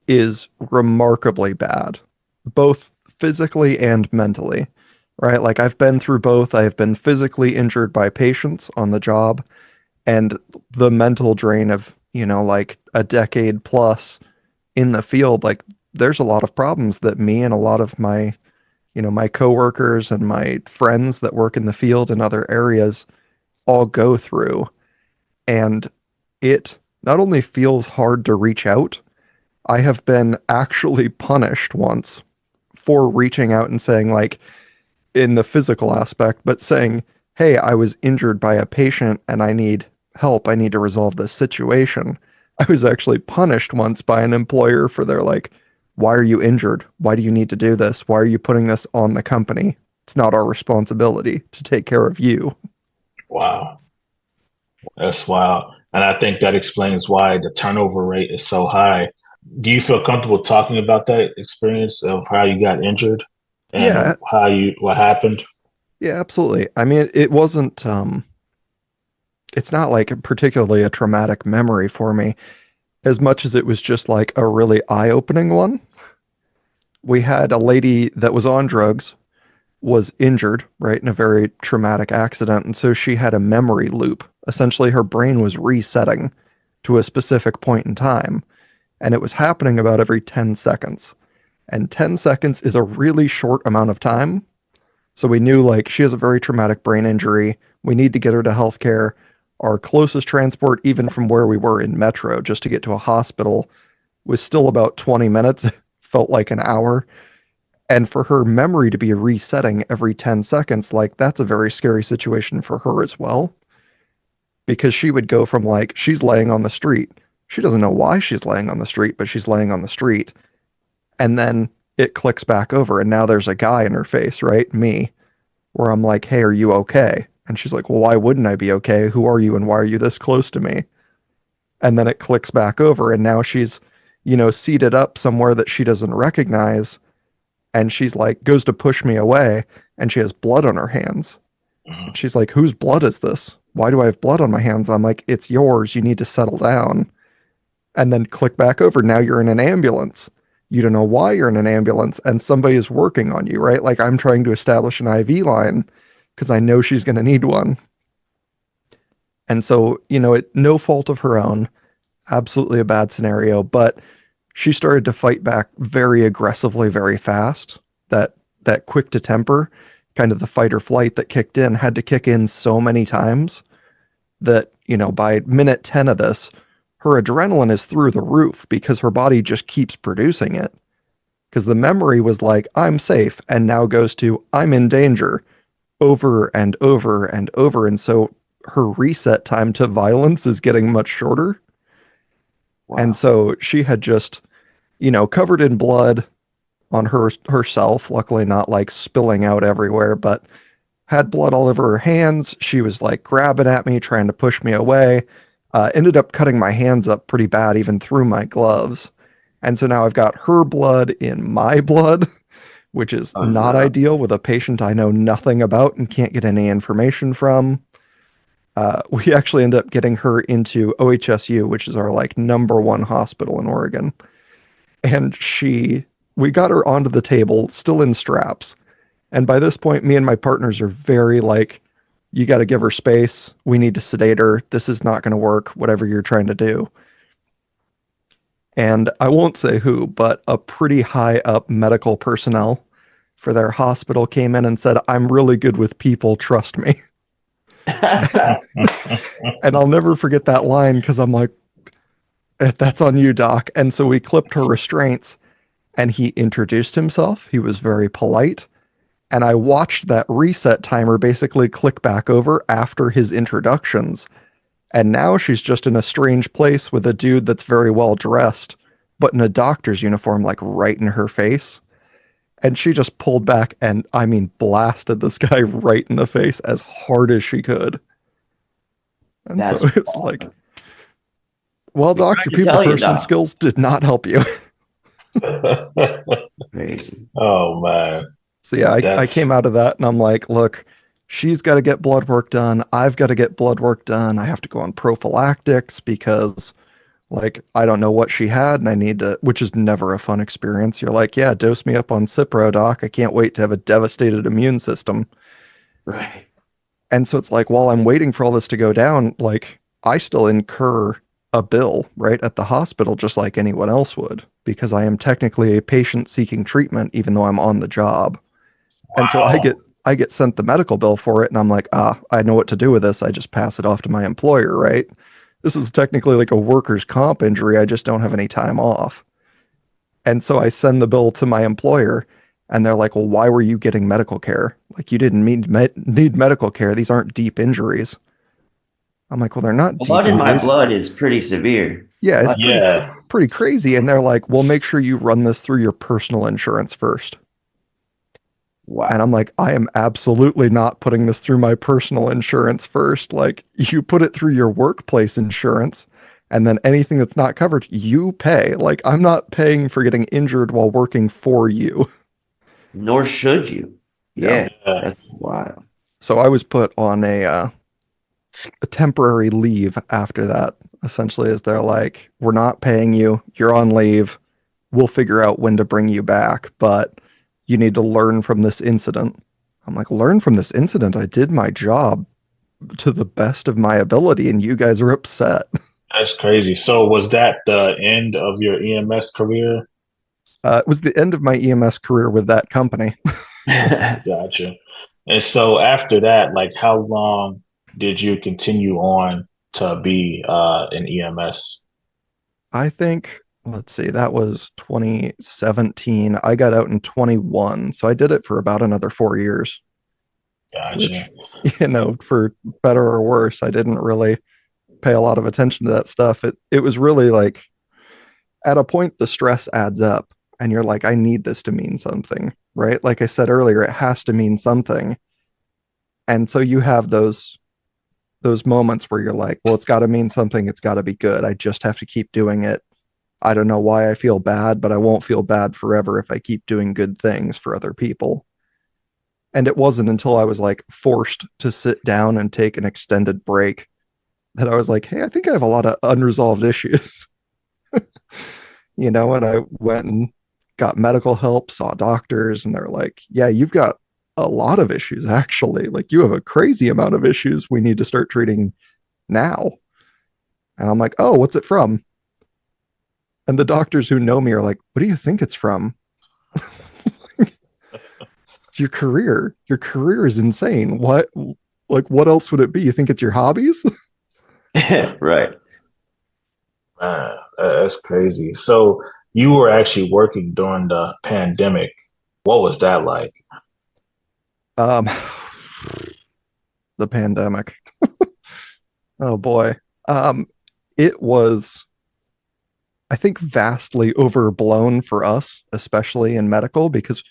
is remarkably bad, both physically and mentally. Right? Like, I've been through both. I have been physically injured by patients on the job, and the mental drain of, like a decade plus in the field. Like, there's a lot of problems that me and a lot of my, my coworkers and my friends that work in the field in other areas all go through. And it not only feels hard to reach out, I have been actually punished once for reaching out and saying, like, in the physical aspect, but saying, hey, I was injured by a patient and I need help. I need to resolve this situation. I was actually punished once by an employer for their like, why are you injured? Why do you need to do this? Why are you putting this on the company? It's not our responsibility to take care of you. Wow. That's wild. And I think that explains why the turnover rate is so high. Do you feel comfortable talking about that experience of how you got injured? And what happened? Yeah, absolutely. I mean, it wasn't, it's not like particularly a traumatic memory for me, as much as it was just like a really eye-opening one, we had a lady that was on drugs, was injured, right, in a very traumatic accident. And so she had a memory loop. Essentially, her brain was resetting to a specific point in time. And it was happening about every 10 seconds. And 10 seconds is a really short amount of time. So we knew, like, she has a very traumatic brain injury. We need to get her to healthcare. Our closest transport, even from where we were in Metro, just to get to a hospital, was still about 20 minutes. Felt like an hour. And for her memory to be resetting every 10 seconds, like, that's a very scary situation for her as well. Because she would go from, like, she's laying on the street. She doesn't know why she's laying on the street, but she's laying on the street. And then it clicks back over, and now there's a guy in her face, right? Me. Where I'm like, hey, are you okay? And she's like, well, why wouldn't I be okay? Who are you, and why are you this close to me? And then it clicks back over, and now she's, seated up somewhere that she doesn't recognize. And she's like, goes to push me away, and she has blood on her hands. And she's like, whose blood is this? Why do I have blood on my hands? I'm like, it's yours. You need to settle down. And then click back over. Now you're in an ambulance. You don't know why you're in an ambulance, and somebody is working on you, right? Like, I'm trying to establish an IV line because I know she's going to need one. And so, no fault of her own, absolutely a bad scenario, but she started to fight back very aggressively, very fast. That quick to temper, kind of the fight or flight that kicked in, had to kick in so many times that, by minute 10 of this, her adrenaline is through the roof because her body just keeps producing it. Because the memory was like, I'm safe, and now goes to, I'm in danger, over and over and over. And so her reset time to violence is getting much shorter. Wow. And so she had just, covered in blood on herself, luckily not like spilling out everywhere, but had blood all over her hands. She was like grabbing at me, trying to push me away. Ended up cutting my hands up pretty bad, even through my gloves. And so now I've got her blood in my blood, which is not ideal with a patient I know nothing about and can't get any information from. We actually end up getting her into OHSU, which is our like #1 hospital in Oregon. And we got her onto the table, still in straps. And by this point, me and my partners are very like, you got to give her space. We need to sedate her. This is not going to work, whatever you're trying to do. And I won't say who, but a pretty high up medical personnel for their hospital came in and said, I'm really good with people, trust me. And I'll never forget that line because I'm like, that's on you, doc. And so we clipped her restraints and he introduced himself. He was very polite. And I watched that reset timer basically click back over after his introductions. And now she's just in a strange place with a dude that's very well dressed, but in a doctor's uniform, like right in her face. And she just pulled back and, blasted this guy right in the face as hard as she could. And so it was like, well, doc, your people person skills did not help you. Crazy. Oh, man. So yeah, I came out of that and I'm like, look, she's got to get blood work done. I've got to get blood work done. I have to go on prophylactics because like, I don't know what she had and I need to, which is never a fun experience. You're like, yeah, dose me up on Cipro, doc. I can't wait to have a devastated immune system. Right. And so it's like, while I'm waiting for all this to go down, like I still incur a bill right at the hospital, just like anyone else would, because I am technically a patient seeking treatment, even though I'm on the job. Wow. And so I get sent the medical bill for it. And I'm like, I know what to do with this. I just pass it off to my employer, right? This is technically like a workers' comp injury. I just don't have any time off. And so I send the bill to my employer and they're like, well, why were you getting medical care? Like you didn't need medical care. These aren't deep injuries. I'm like, well, they're not deep blood in injuries. my blood is pretty severe. Yeah, it's pretty crazy. And they're like, well, make sure you run this through your personal insurance first. Wow. And I'm like, I am absolutely not putting this through my personal insurance first. Like, you put it through your workplace insurance, and then anything that's not covered, you pay. Like, I'm not paying for getting injured while working for you. Nor should you. Yeah. That's wild. So I was put on a temporary leave after that, essentially, as they're like, we're not paying you. You're on leave. we'll figure out when to bring you back, but you need to learn from this incident. I'm like, learn from this incident? I did my job to the best of my ability, and you guys are upset. That's crazy. So was that the end of your EMS career? It was the end of my EMS career with that company. Gotcha. And so after that, like how long did you continue on to be in EMS? I think, let's see, that was 2017. I got out in 21. So I did it for about another 4 years, Gotcha. which, for better or worse, I didn't really pay a lot of attention to that stuff. It was really like at a point, the stress adds up and you're like, I need this to mean something, right? Like I said earlier, it has to mean something. And so you have those moments where you're like, well, it's got to mean something. It's got to be good. I just have to keep doing it. I don't know why I feel bad, but I won't feel bad forever if I keep doing good things for other people. And it wasn't until I was like forced to sit down and take an extended break that I was like, hey, I think I have a lot of unresolved issues. And I went and got medical help, saw doctors, and they're like, yeah, you've got a lot of issues, actually. Like, you have a crazy amount of issues we need to start treating now. And I'm like, oh, what's it from? And the doctors who know me are like, what do you think it's from? It's your career. Your career is insane. What else would it be? You think it's your hobbies? Right. That's crazy. So you were actually working during the pandemic. What was that like? Um, the pandemic. Oh boy. It was, I think, vastly overblown for us, especially in medical, because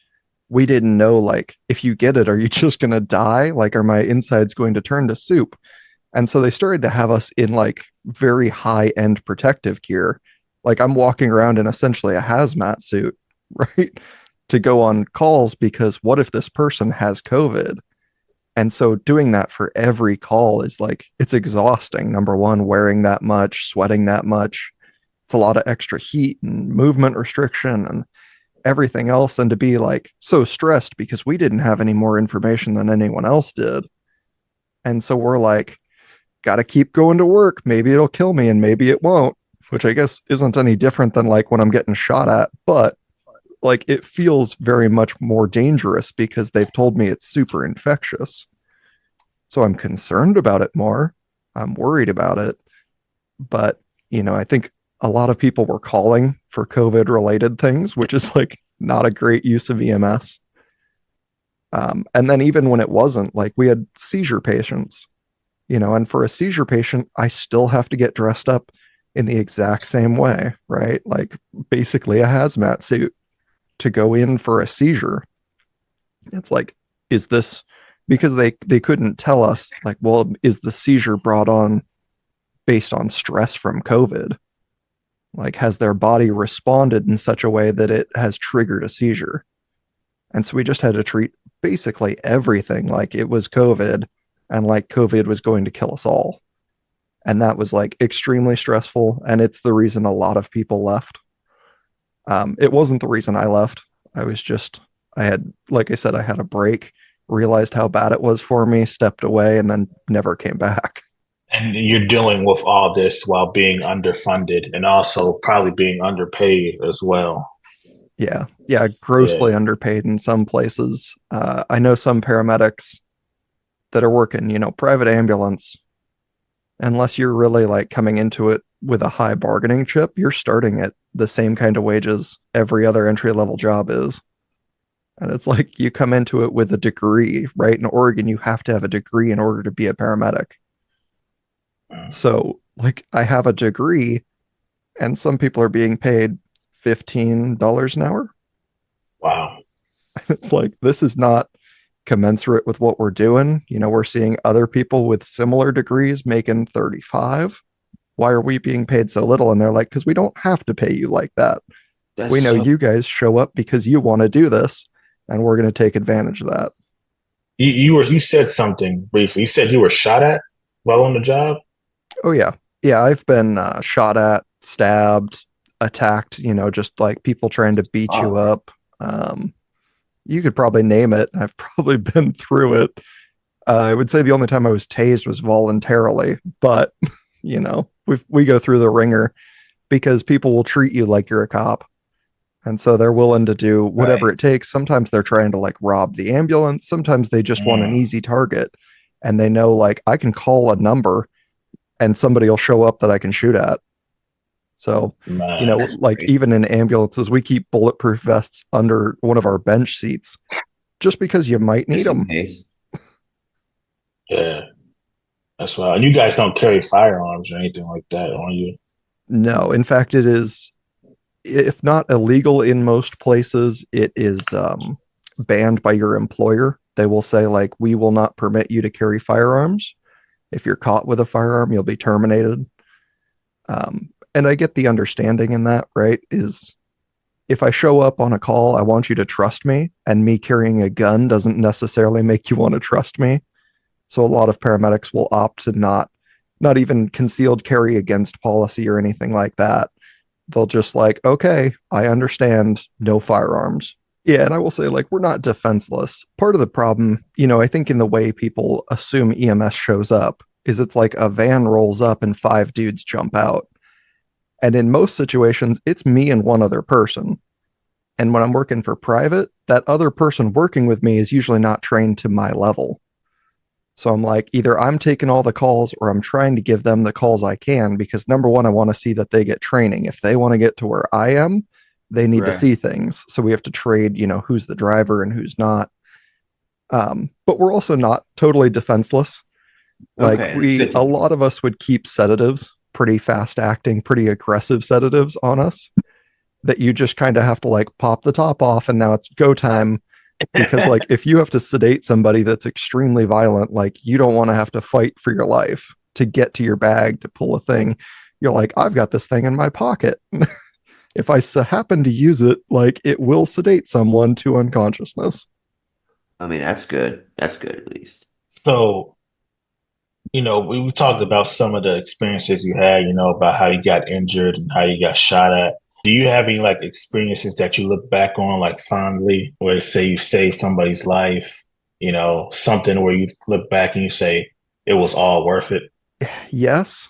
we didn't know, like, if you get it, are you just going to die? Like, are my insides going to turn to soup? And so they started to have us in like very high end protective gear. Like, I'm walking around in essentially a hazmat suit, right? To go on calls, because what if this person has COVID? And so doing that for every call is like, it's exhausting. Number one, wearing that much, sweating that much. It's a lot of extra heat and movement restriction and everything else. And to be like so stressed because we didn't have any more information than anyone else did. And so we're like, got to keep going to work. Maybe it'll kill me and maybe it won't, which I guess isn't any different than like when I'm getting shot at. But like, it feels very much more dangerous because they've told me it's super infectious. So I'm concerned about it more. I'm worried about it. But, I think a lot of people were calling for COVID related things, which is like not a great use of EMS. And then even when it wasn't, like, we had seizure patients, and for a seizure patient, I still have to get dressed up in the exact same way, right? Like, basically a hazmat suit to go in for a seizure. It's like, is this because they couldn't tell us, like, well, is the seizure brought on based on stress from COVID? Like, has their body responded in such a way that it has triggered a seizure? And so we just had to treat basically everything like it was COVID and like COVID was going to kill us all. And that was like extremely stressful. And it's the reason a lot of people left. It wasn't the reason I left. Like I said, I had a break, realized how bad it was for me, stepped away, and then never came back. And you're dealing with all this while being underfunded and also probably being underpaid as well. Yeah, grossly underpaid in some places. I know some paramedics that are working, private ambulance. Unless you're really like coming into it with a high bargaining chip, you're starting at the same kind of wages every other entry level job is. And it's like, you come into it with a degree, right? In Oregon, you have to have a degree in order to be a paramedic. So, like, I have a degree, and some people are being paid $15 an hour. Wow. It's like, this is not commensurate with what we're doing. We're seeing other people with similar degrees making 35. Why are we being paid so little? And they're like, because we don't have to pay you like that. We know you guys show up because you want to do this, and we're going to take advantage of that. You said something briefly. You said you were shot at while on the job? Oh, yeah. Yeah, I've been shot at, stabbed, attacked, just like people trying to beat you Oh, up. You could probably name it. I've probably been through it. I would say the only time I was tased was voluntarily, but we go through the ringer because people will treat you like you're a cop. And so they're willing to do whatever Right. it takes. Sometimes they're trying to like rob the ambulance. Sometimes they just want an Mm, easy target. And they know like I can call a number and somebody will show up that I can shoot at. So, man. that's like great. even in ambulances, we keep bulletproof vests under one of our bench seats just because you might need Just in them. case. Yeah. That's why. And you guys don't carry firearms or anything like that on you. No, in fact, it is, if not illegal in most places, it is banned by your employer. They will say, like, we will not permit you to carry firearms. If you're caught with a firearm, you'll be terminated. And I get the understanding in that, right? Is if I show up on a call, I want you to trust me, and me carrying a gun doesn't necessarily make you want to trust me. So a lot of paramedics will opt to not even concealed carry against policy or anything like that. They'll just like, okay, I understand, no firearms. Yeah, and I will say, like, we're not defenseless. Part of the problem, I think in the way people assume EMS shows up is it's like a van rolls up and 5 dudes jump out. And in most situations, it's me and one other person. And when I'm working for private, that other person working with me is usually not trained to my level. So I'm like, either I'm taking all the calls or I'm trying to give them the calls I can because number one, I want to see that they get training. If they want to get to where I am, they need to Right. see things. So we have to trade, who's the driver and who's not. But we're also not totally defenseless. Like Okay, that's good to a know. lot of us would keep sedatives, pretty fast acting, pretty aggressive sedatives on us that you just kind of have to like pop the top off and now it's go time. Because like if you have to sedate somebody that's extremely violent, like you don't want to have to fight for your life to get to your bag to pull a thing. You're like, I've got this thing in my pocket. If I happen to use it, like it will sedate someone to unconsciousness. I mean, that's good. That's good at least. So, we talked about some of the experiences you had, about how you got injured and how you got shot at. Do you have any like experiences that you look back on like fondly, where say you saved somebody's life, something where you look back and you say it was all worth it? Yes,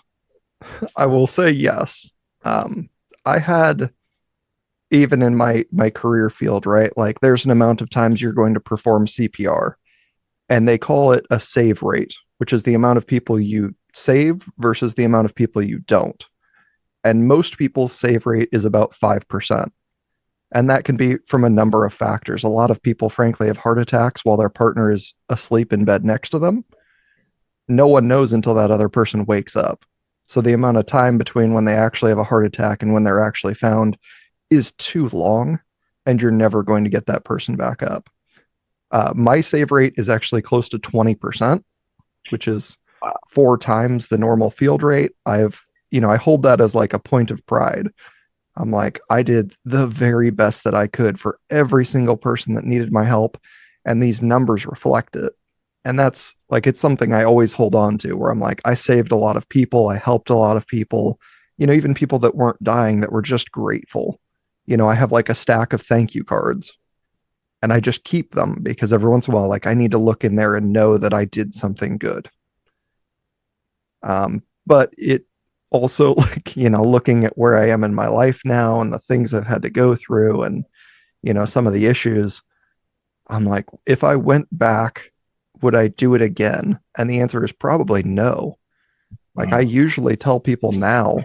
I will say yes. I had, even in my career field, right? Like there's an amount of times you're going to perform CPR and they call it a save rate, which is the amount of people you save versus the amount of people you don't. And most people's save rate is about 5%. And that can be from a number of factors. A lot of people, frankly, have heart attacks while their partner is asleep in bed next to them. No one knows until that other person wakes up. So the amount of time between when they actually have a heart attack and when they're actually found is too long, and you're never going to get that person back up. My save rate is actually close to 20%, which is 4 times the normal field rate. I hold that as like a point of pride. I'm like, I did the very best that I could for every single person that needed my help, and these numbers reflect it. And that's like, it's something I always hold on to where I'm like, I saved a lot of people. I helped a lot of people, even people that weren't dying that were just grateful. I have like a stack of thank you cards and I just keep them because every once in a while, like I need to look in there and know that I did something good. But it also like, looking at where I am in my life now and the things I've had to go through and, some of the issues, I'm like, if I went back, would I do it again? And the answer is probably no. Like I Mm, usually tell people now,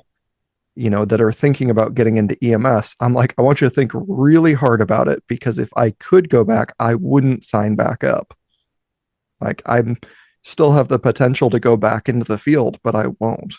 that are thinking about getting into EMS, I'm like, I want you to think really hard about it because if I could go back, I wouldn't sign back up. Like I'm still have the potential to go back into the field, but I won't.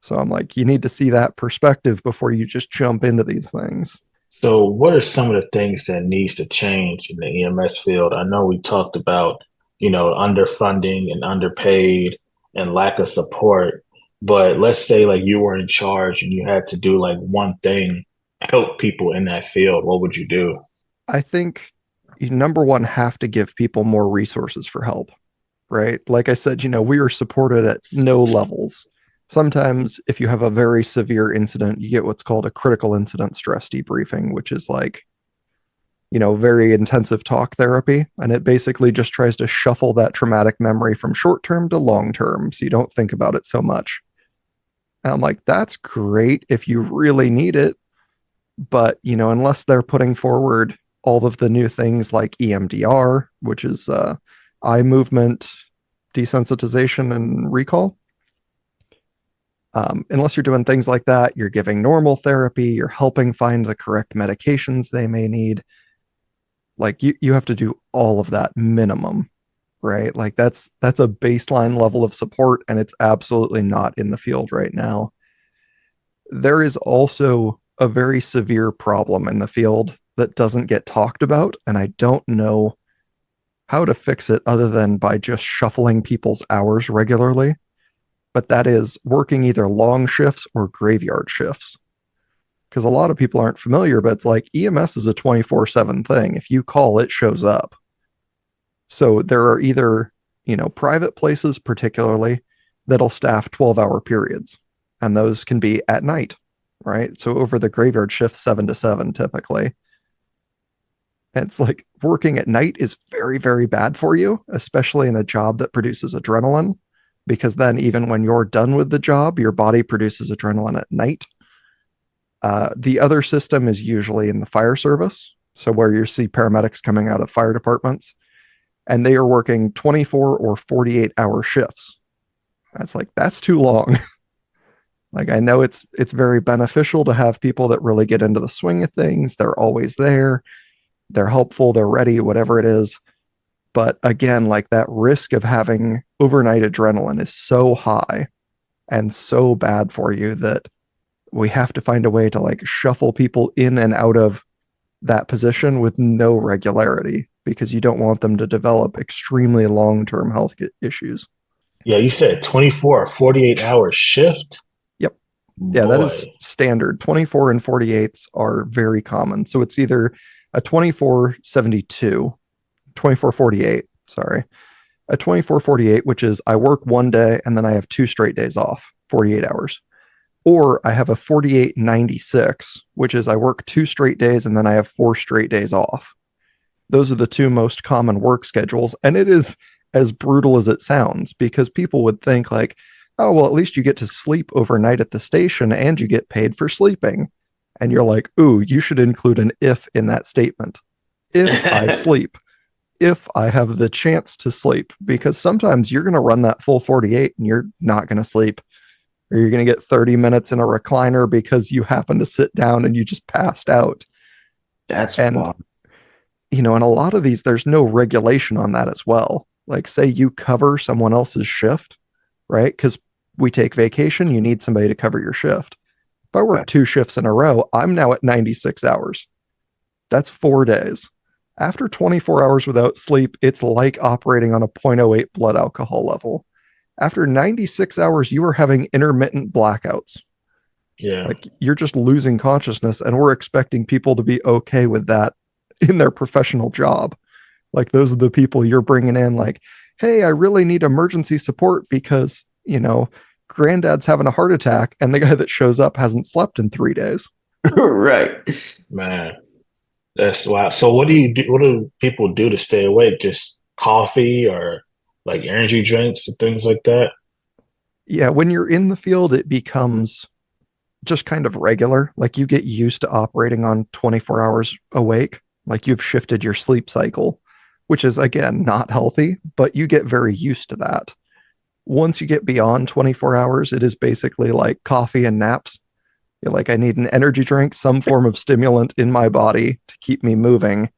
So I'm like, you need to see that perspective before you just jump into these things. So, what are some of the things that needs to change in the EMS field? I know we talked about, underfunding and underpaid and lack of support. But let's say like you were in charge and you had to do like one thing, help people in that field. What would you do? I think you, number one, have to give people more resources for help, right? Like I said, we are supported at no levels. Sometimes if you have a very severe incident, you get what's called a critical incident stress debriefing, which is like, very intensive talk therapy. And it basically just tries to shuffle that traumatic memory from short term to long term so you don't think about it so much. And I'm like, that's great if you really need it. But, unless they're putting forward all of the new things like EMDR, which is eye movement desensitization and recall, unless you're doing things like that, you're giving normal therapy, you're helping find the correct medications they may need. Like you have to do all of that minimum, right? Like that's a baseline level of support, and it's absolutely not in the field right now. There is also a very severe problem in the field that doesn't get talked about, and I don't know how to fix it other than by just shuffling people's hours regularly. But that is working either long shifts or graveyard shifts. Because a lot of people aren't familiar, but it's like EMS is a 24/7 thing. If you call, it shows up. So there are either, private places particularly that'll staff 12-hour periods. And those can be at night, right? So over the graveyard shift, 7 to 7 typically. And it's like working at night is very, very bad for you, especially in a job that produces adrenaline. Because then even when you're done with the job, your body produces adrenaline at night. The other system is usually in the fire service. So where you see paramedics coming out of fire departments, and they are working 24 or 48-hour shifts. That's too long. Like, I know it's very beneficial to have people that really get into the swing of things. They're always there. They're helpful. They're ready, whatever it is. But again, like that risk of having overnight adrenaline is so high and so bad for you that we have to find a way to like shuffle people in and out of that position with no regularity, because you don't want them to develop extremely long-term health issues. Yeah, you said 24 or 48-hour shift? Yep. Yeah, that is standard. 24 and 48s are very common. So it's either a 24/72, 24/48, sorry. A 24/48, which is I work one day and then I have 2 straight days off, 48 hours. Or I have a 48/96, which is I work 2 straight days and then I have 4 straight days off. Those are the 2 most common work schedules. And it is as brutal as it sounds, because people would think like, oh, well, at least you get to sleep overnight at the station and you get paid for sleeping. And you're like, ooh, you should include an if in that statement. If I sleep, if I have the chance to sleep, because sometimes you're going to run that full 48 and you're not going to sleep, or you're going to get 30 minutes in a recliner because you happen to sit down and you just passed out. Wild. And a lot of these, there's no regulation on that as well. Like, say you cover someone else's shift, right? Because we take vacation, you need somebody to cover your shift. If I work 2 shifts in a row, I'm now at 96 hours. That's 4 days. After 24 hours without sleep, it's like operating on a 0.08 blood alcohol level. After 96 hours, you are having intermittent blackouts. Yeah. Like, you're just losing consciousness, and we're expecting people to be okay with that in their professional job. Like, those are the people you're bringing in like, hey, I really need emergency support because, granddad's having a heart attack, and the guy that shows up hasn't slept in 3 days. Right. Man, that's wild. So what do people do to stay awake? Just coffee or like energy drinks and things like that? Yeah, when you're in the field, it becomes just kind of regular. Like, you get used to operating on 24 hours awake. Like, you've shifted your sleep cycle, which is, again, not healthy, but you get very used to that. Once you get beyond 24 hours, it is basically like coffee and naps. You're like, I need an energy drink, some form of stimulant in my body to keep me moving.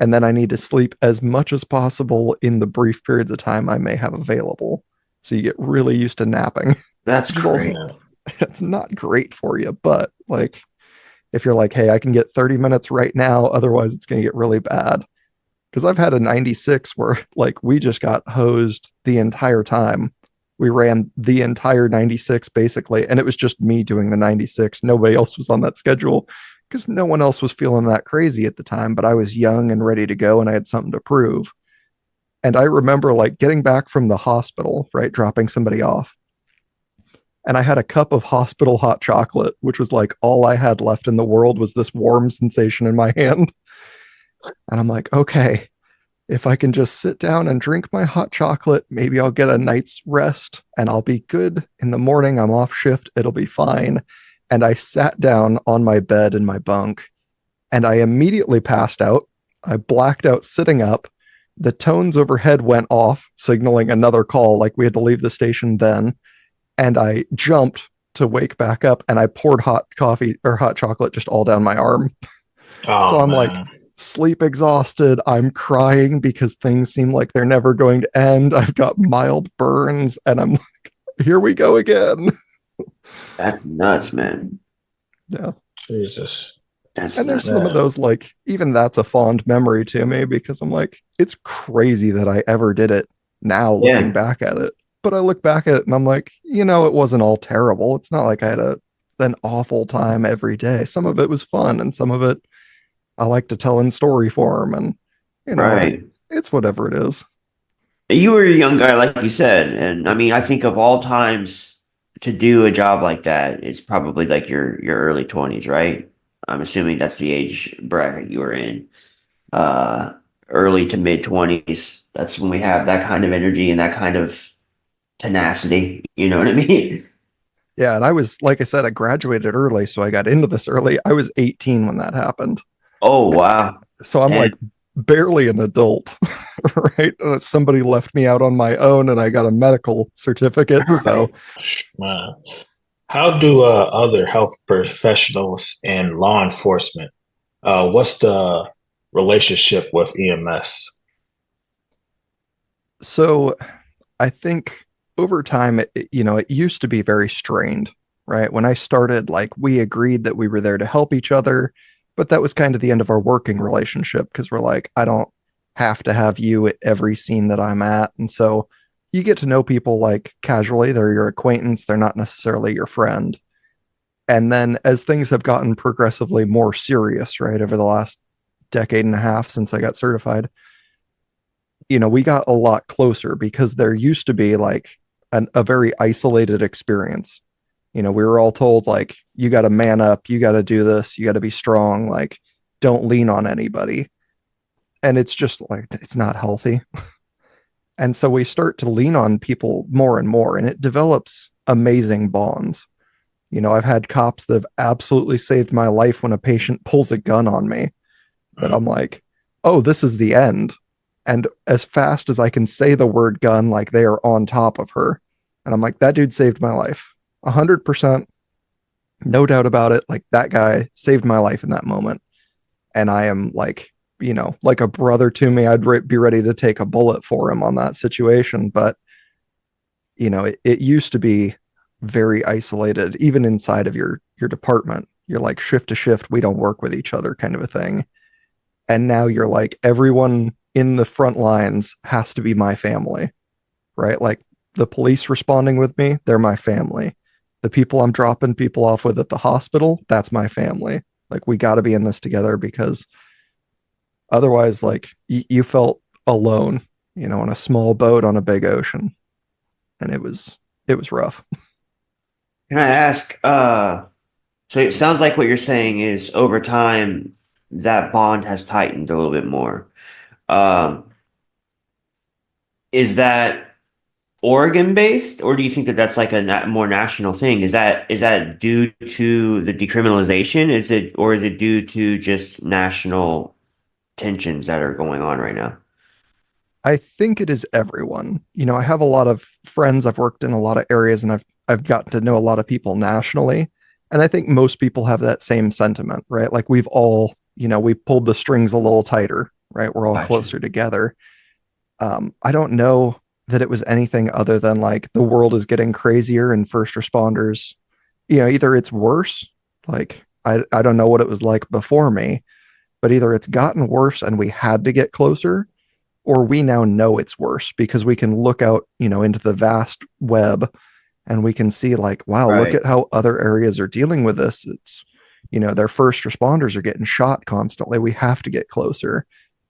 And then I need to sleep as much as possible in the brief periods of time I may have available. So you get really used to napping. That's great. It's not great for you, but like, if you're like, hey, I can get 30 minutes right now, otherwise it's going to get really bad. Because I've had a 96 where like we just got hosed the entire time. We ran the entire 96 basically, and it was just me doing the 96. Nobody else was on that schedule because no one else was feeling that crazy at the time, but I was young and ready to go and I had something to prove. And I remember like getting back from the hospital, right, dropping somebody off. And I had a cup of hospital hot chocolate, which was like all I had left in the world was this warm sensation in my hand. And I'm like, okay, if I can just sit down and drink my hot chocolate, maybe I'll get a night's rest and I'll be good. In the morning, I'm off shift. It'll be fine. And I sat down on my bed in my bunk and I immediately passed out. I blacked out sitting up. The tones overhead went off, signaling another call, like we had to leave the station then. And I jumped to wake back up and I poured hot coffee or hot chocolate just all down my arm. Oh, So I'm man. like, sleep exhausted. I'm crying because things seem like they're never going to end. I've got mild burns and I'm like, here we go again. That's nuts, man. Yeah. Jesus. That's And there's nuts. some of those, like, even that's a fond memory to me because I'm like, it's crazy that I ever did it now looking Yeah. back at it. But I look back at it and I'm like, it wasn't all terrible. It's not like I had an awful time every day. Some of it was fun and some of it I like to tell in story form, and Right. it's whatever it is. You were a young guy, like you said, and I mean, I think of all times to do a job like that, it's probably like your early 20s, right? I'm assuming that's the age bracket you were in. Early to mid 20s. That's when we have that kind of energy and that kind of tenacity. You know what I mean? Yeah, and I was, like I said, I graduated early, so I got into this early. I was 18 when that happened. Oh, wow. So I'm like barely an adult, right? Somebody left me out on my own and I got a medical certificate. So Man. How do other health professionals and law enforcement, what's the relationship with EMS? so I think over time, it used to be very strained, right? When I started, like, we agreed that we were there to help each other, but that was kind of the end of our working relationship because we're like, I don't have to have you at every scene that I'm at. And so you get to know people like casually. They're your acquaintance. They're not necessarily your friend. And then as things have gotten progressively more serious, right, over the last decade and a half since I got certified, we got a lot closer because there used to be like a very isolated experience. We were all told, like, you got to man up, you got to do this, you got to be strong, like, don't lean on anybody. And it's just like, it's not healthy. And so we start to lean on people more and more, and it develops amazing bonds. I've had cops that have absolutely saved my life when a patient pulls a gun on me, that I'm like, oh, this is the end. And as fast as I can say the word gun, like, they are on top of her. And I'm like, that dude saved my life. 100%. No doubt about it. Like, that guy saved my life in that moment. And I am like, like a brother to me. I'd be ready to take a bullet for him on that situation. But, it used to be very isolated, even inside of your department. You're like shift to shift. We don't work with each other kind of a thing. And now you're like, everyone in the front lines has to be my family, right? Like, the police responding with me, they're my family. The people I'm dropping people off with at the hospital, that's my family. Like, we got to be in this together because otherwise, like, you felt alone, on a small boat on a big ocean. And it was rough. Can I ask, so it sounds like what you're saying is over time that bond has tightened a little bit more. Is that Oregon based, or do you think that that's like a more national thing? Is that due to the decriminalization? Or is it due to just national tensions that are going on right now? I think it is everyone. I have a lot of friends. I've worked in a lot of areas and I've gotten to know a lot of people nationally. And I think most people have that same sentiment, right? Like, we've all, we pulled the strings a little tighter, right? We're all Gotcha. closer together. I don't know that it was anything other than, like, the world is getting crazier and first responders, either it's worse, like, I don't know what it was like before me, but either it's gotten worse and we had to get closer, or we now know it's worse because we can look out, into the vast web and we can see, like, wow, Right. look at how other areas are dealing with this. It's, their first responders are getting shot constantly. We have to get closer.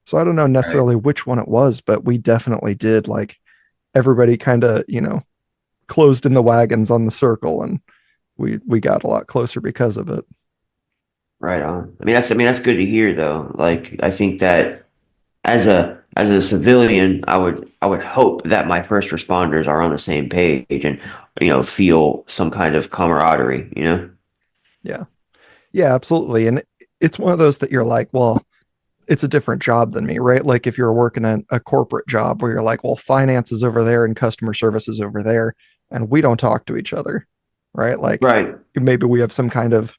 So I don't know necessarily which one it was, but we definitely did. Like, everybody kind of, closed in the wagons on the circle, and we got a lot closer because of it. Right on. I mean that's good to hear though. Like I think that as a civilian, I would hope that my first responders are on the same page and feel some kind of camaraderie, you know? Yeah. Yeah, absolutely. And it's one of those that you're like, well, it's a different job than me, right? Like if you're working a corporate job where you're like, well, finance is over there and customer service is over there, and we don't talk to each other, right? Like Right. maybe we have some kind of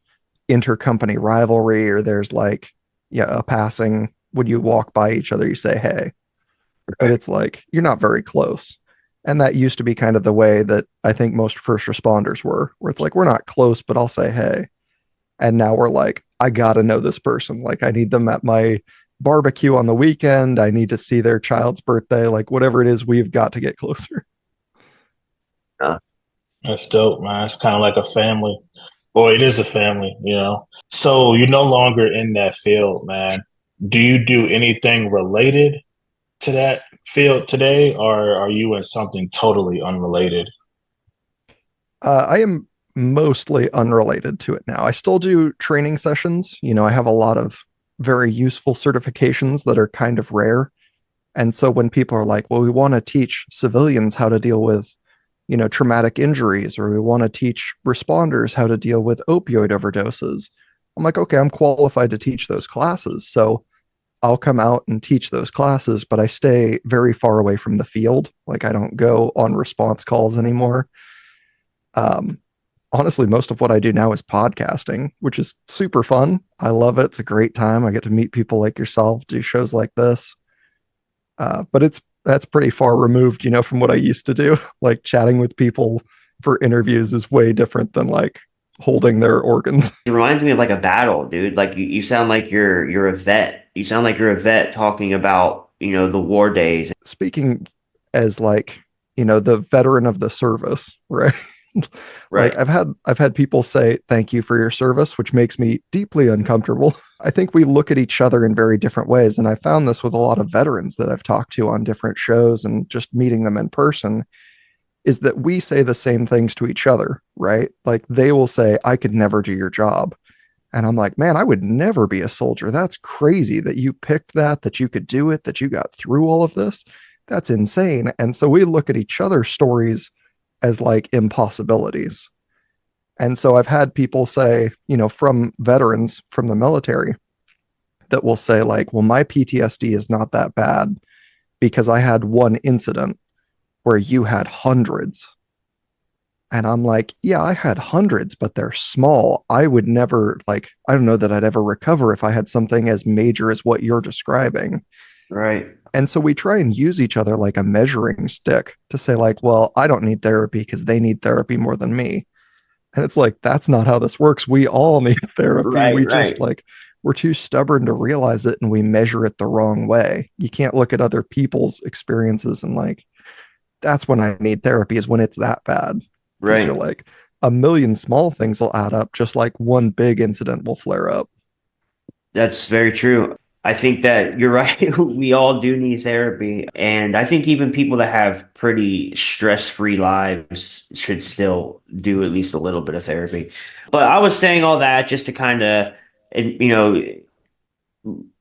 intercompany rivalry, or there's like, yeah, a passing when you walk by each other, you say, hey, but it's like, you're not very close. And that used to be kind of the way that I think most first responders were, where it's like, we're not close, but I'll say, hey. And now we're like, I got to know this person. Like, I need them at my barbecue on the weekend. I need to see their child's birthday. Like, whatever it is, we've got to get closer. Uh, That's dope, man. It's kind of like a family. Or it is a family, you know. So you're no longer in that field, man. Do you do anything related to that field today, or are you in something totally unrelated? I am mostly unrelated to it now. I still do training sessions. I have a lot of very useful certifications that are kind of rare. And so when people are like, well, we want to teach civilians how to deal with, traumatic injuries, or we want to teach responders how to deal with opioid overdoses, I'm like, okay, I'm qualified to teach those classes. So I'll come out and teach those classes, but I stay very far away from the field. Like I don't go on response calls anymore. Um, Honestly, most of what I do now is podcasting, which is super fun. I love it. It's a great time. I get to meet people like yourself, do shows like this. But that's pretty far removed, from what I used to do. Like chatting with people for interviews is way different than like holding their organs. It reminds me of like a battle, dude. Like you sound like you're a vet. You sound like you're a vet talking about, the war days. Speaking as like, the veteran of the service, right? Right. Like I've had people say thank you for your service, which makes me deeply uncomfortable. I think we look at each other in very different ways, and I found this with a lot of veterans that I've talked to on different shows and just meeting them in person, is that we say the same things to each other, right? Like they will say, I could never do your job. And I'm like, man, I would never be a soldier. That's crazy that you picked that you could do it, that you got through all of this. That's insane. And so we look at each other's stories as like impossibilities. And so I've had people say, from veterans from the military that will say like, well, my PTSD is not that bad because I had one incident where you had hundreds. And I'm like, yeah, I had hundreds, but they're small. I would never like, I don't know that I'd ever recover if I had something as major as what you're describing. Right. And so we try and use each other like a measuring stick to say like, well, I don't need therapy because they need therapy more than me. And it's like, that's not how this works. We all need therapy. Right, We right. just like, we're too stubborn to realize it, and we measure it the wrong way. You can't look at other people's experiences and like, that's when I need therapy, is when it's that bad. Because you're Right. like, a million small things will add up, just like one big incident will flare up. That's very true. I think that you're right. We all do need therapy. And I think even people that have pretty stress-free lives should still do at least a little bit of therapy. But I was saying all that just to kind of,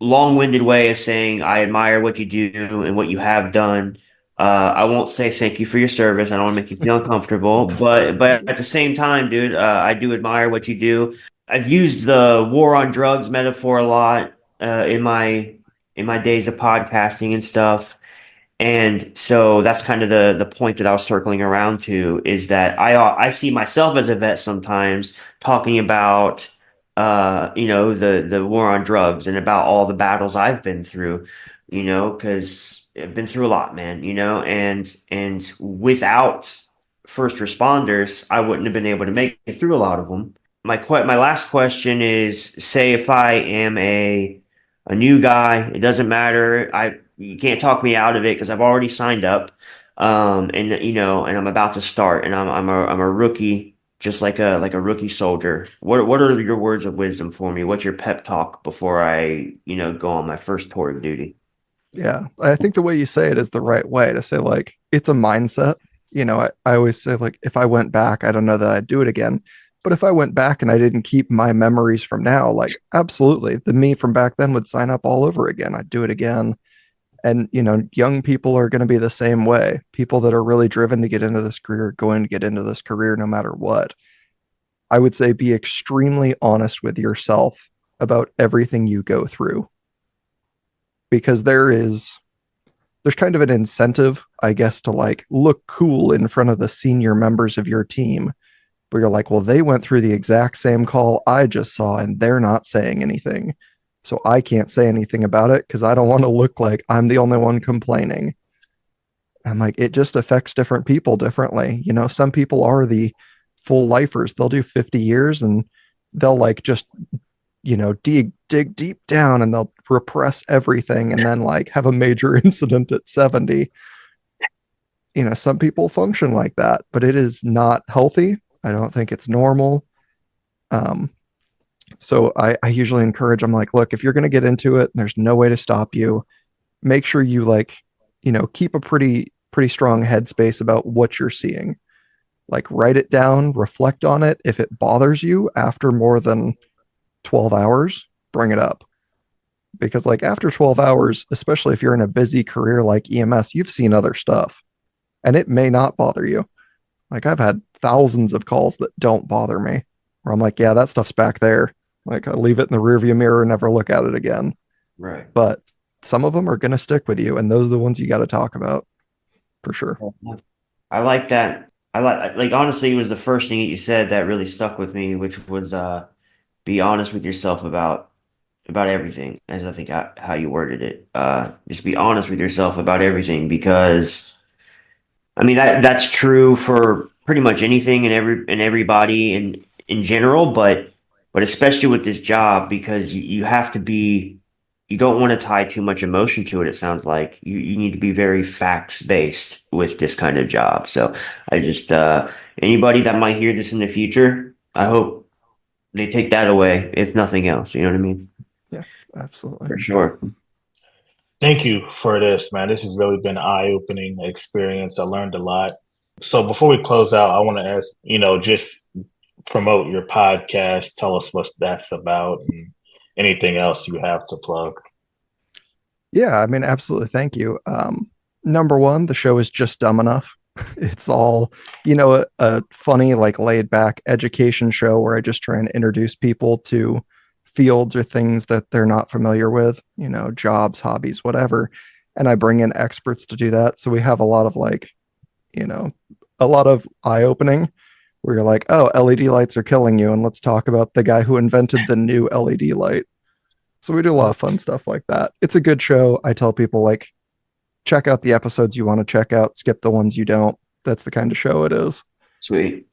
long-winded way of saying I admire what you do and what you have done. I won't say thank you for your service. I don't want to make you feel uncomfortable, but at the same time, dude, I do admire what you do. I've used the war on drugs metaphor a lot in my days of podcasting and stuff. And so that's kind of the point that I was circling around to, is that I see myself as a vet sometimes talking about the war on drugs and about all the battles I've been through, because I've been through a lot, man, and without first responders, I wouldn't have been able to make it through a lot of them. My last question is, say if I am a new guy, it doesn't matter. You can't talk me out of it because I've already signed up. And I'm about to start, and I'm a rookie, just like a rookie soldier. What are your words of wisdom for me? What's your pep talk before I, go on my first tour of duty? Yeah. I think the way you say it is the right way, to say like, it's a mindset. I always say, like, if I went back, I don't know that I'd do it again. But if I went back and I didn't keep my memories from now, like, absolutely, the me from back then would sign up all over again. I'd do it again. And, young people are going to be the same way. People that are really driven to get into this career, are going to get into this career no matter what. I would say be extremely honest with yourself about everything you go through. Because there's kind of an incentive, I guess, to like look cool in front of the senior members of your team, where you're like, well, they went through the exact same call I just saw and they're not saying anything. So I can't say anything about it because I don't want to look like I'm the only one complaining. I'm like, it just affects different people differently. Some people are the full lifers. They'll do 50 years and they'll like just, dig deep down and they'll repress everything and then like have a major incident at 70. Some people function like that, but it is not healthy. I don't think it's normal. So I usually encourage, I'm like, look, if you're going to get into it, there's no way to stop you. Make sure you like, keep a pretty strong headspace about what you're seeing. Like write it down, reflect on it. If it bothers you after more than 12 hours, bring it up. Because like after 12 hours, especially if you're in a busy career like EMS, you've seen other stuff and it may not bother you. Like I've had thousands of calls that don't bother me where I'm like, yeah, that stuff's back there. Like I leave it in the rearview mirror and never look at it again. Right. But some of them are going to stick with you. And those are the ones you got to talk about for sure. I like that. Like honestly, it was the first thing that you said that really stuck with me, which was be honest with yourself about everything, as I think how you worded it. Just be honest with yourself about everything, because I mean that's true for pretty much anything and everybody in general, but especially with this job, because you have to be, you don't want to tie too much emotion to it. It sounds like you need to be very facts based with this kind of job. So I just anybody that might hear this in the future, I hope they take that away, if nothing else. You know what I mean? Yeah, absolutely. For sure. Thank you for this, man. This has really been an eye-opening experience. I learned a lot. So before we close out, I want to ask, just promote your podcast. Tell us what that's about and anything else you have to plug. Yeah, I mean, absolutely. Thank you. Number one, the show is just dumb enough. It's all, a funny, like laid back education show where I just try and introduce people to fields or things that they're not familiar with, jobs, hobbies, whatever. And I bring in experts to do that. So we have a lot of like, a lot of eye opening where you're like, oh, LED lights are killing you. And let's talk about the guy who invented the new LED light. So we do a lot of fun stuff like that. It's a good show. I tell people like, check out the episodes you want to check out, skip the ones you don't. That's the kind of show it is. Sweet.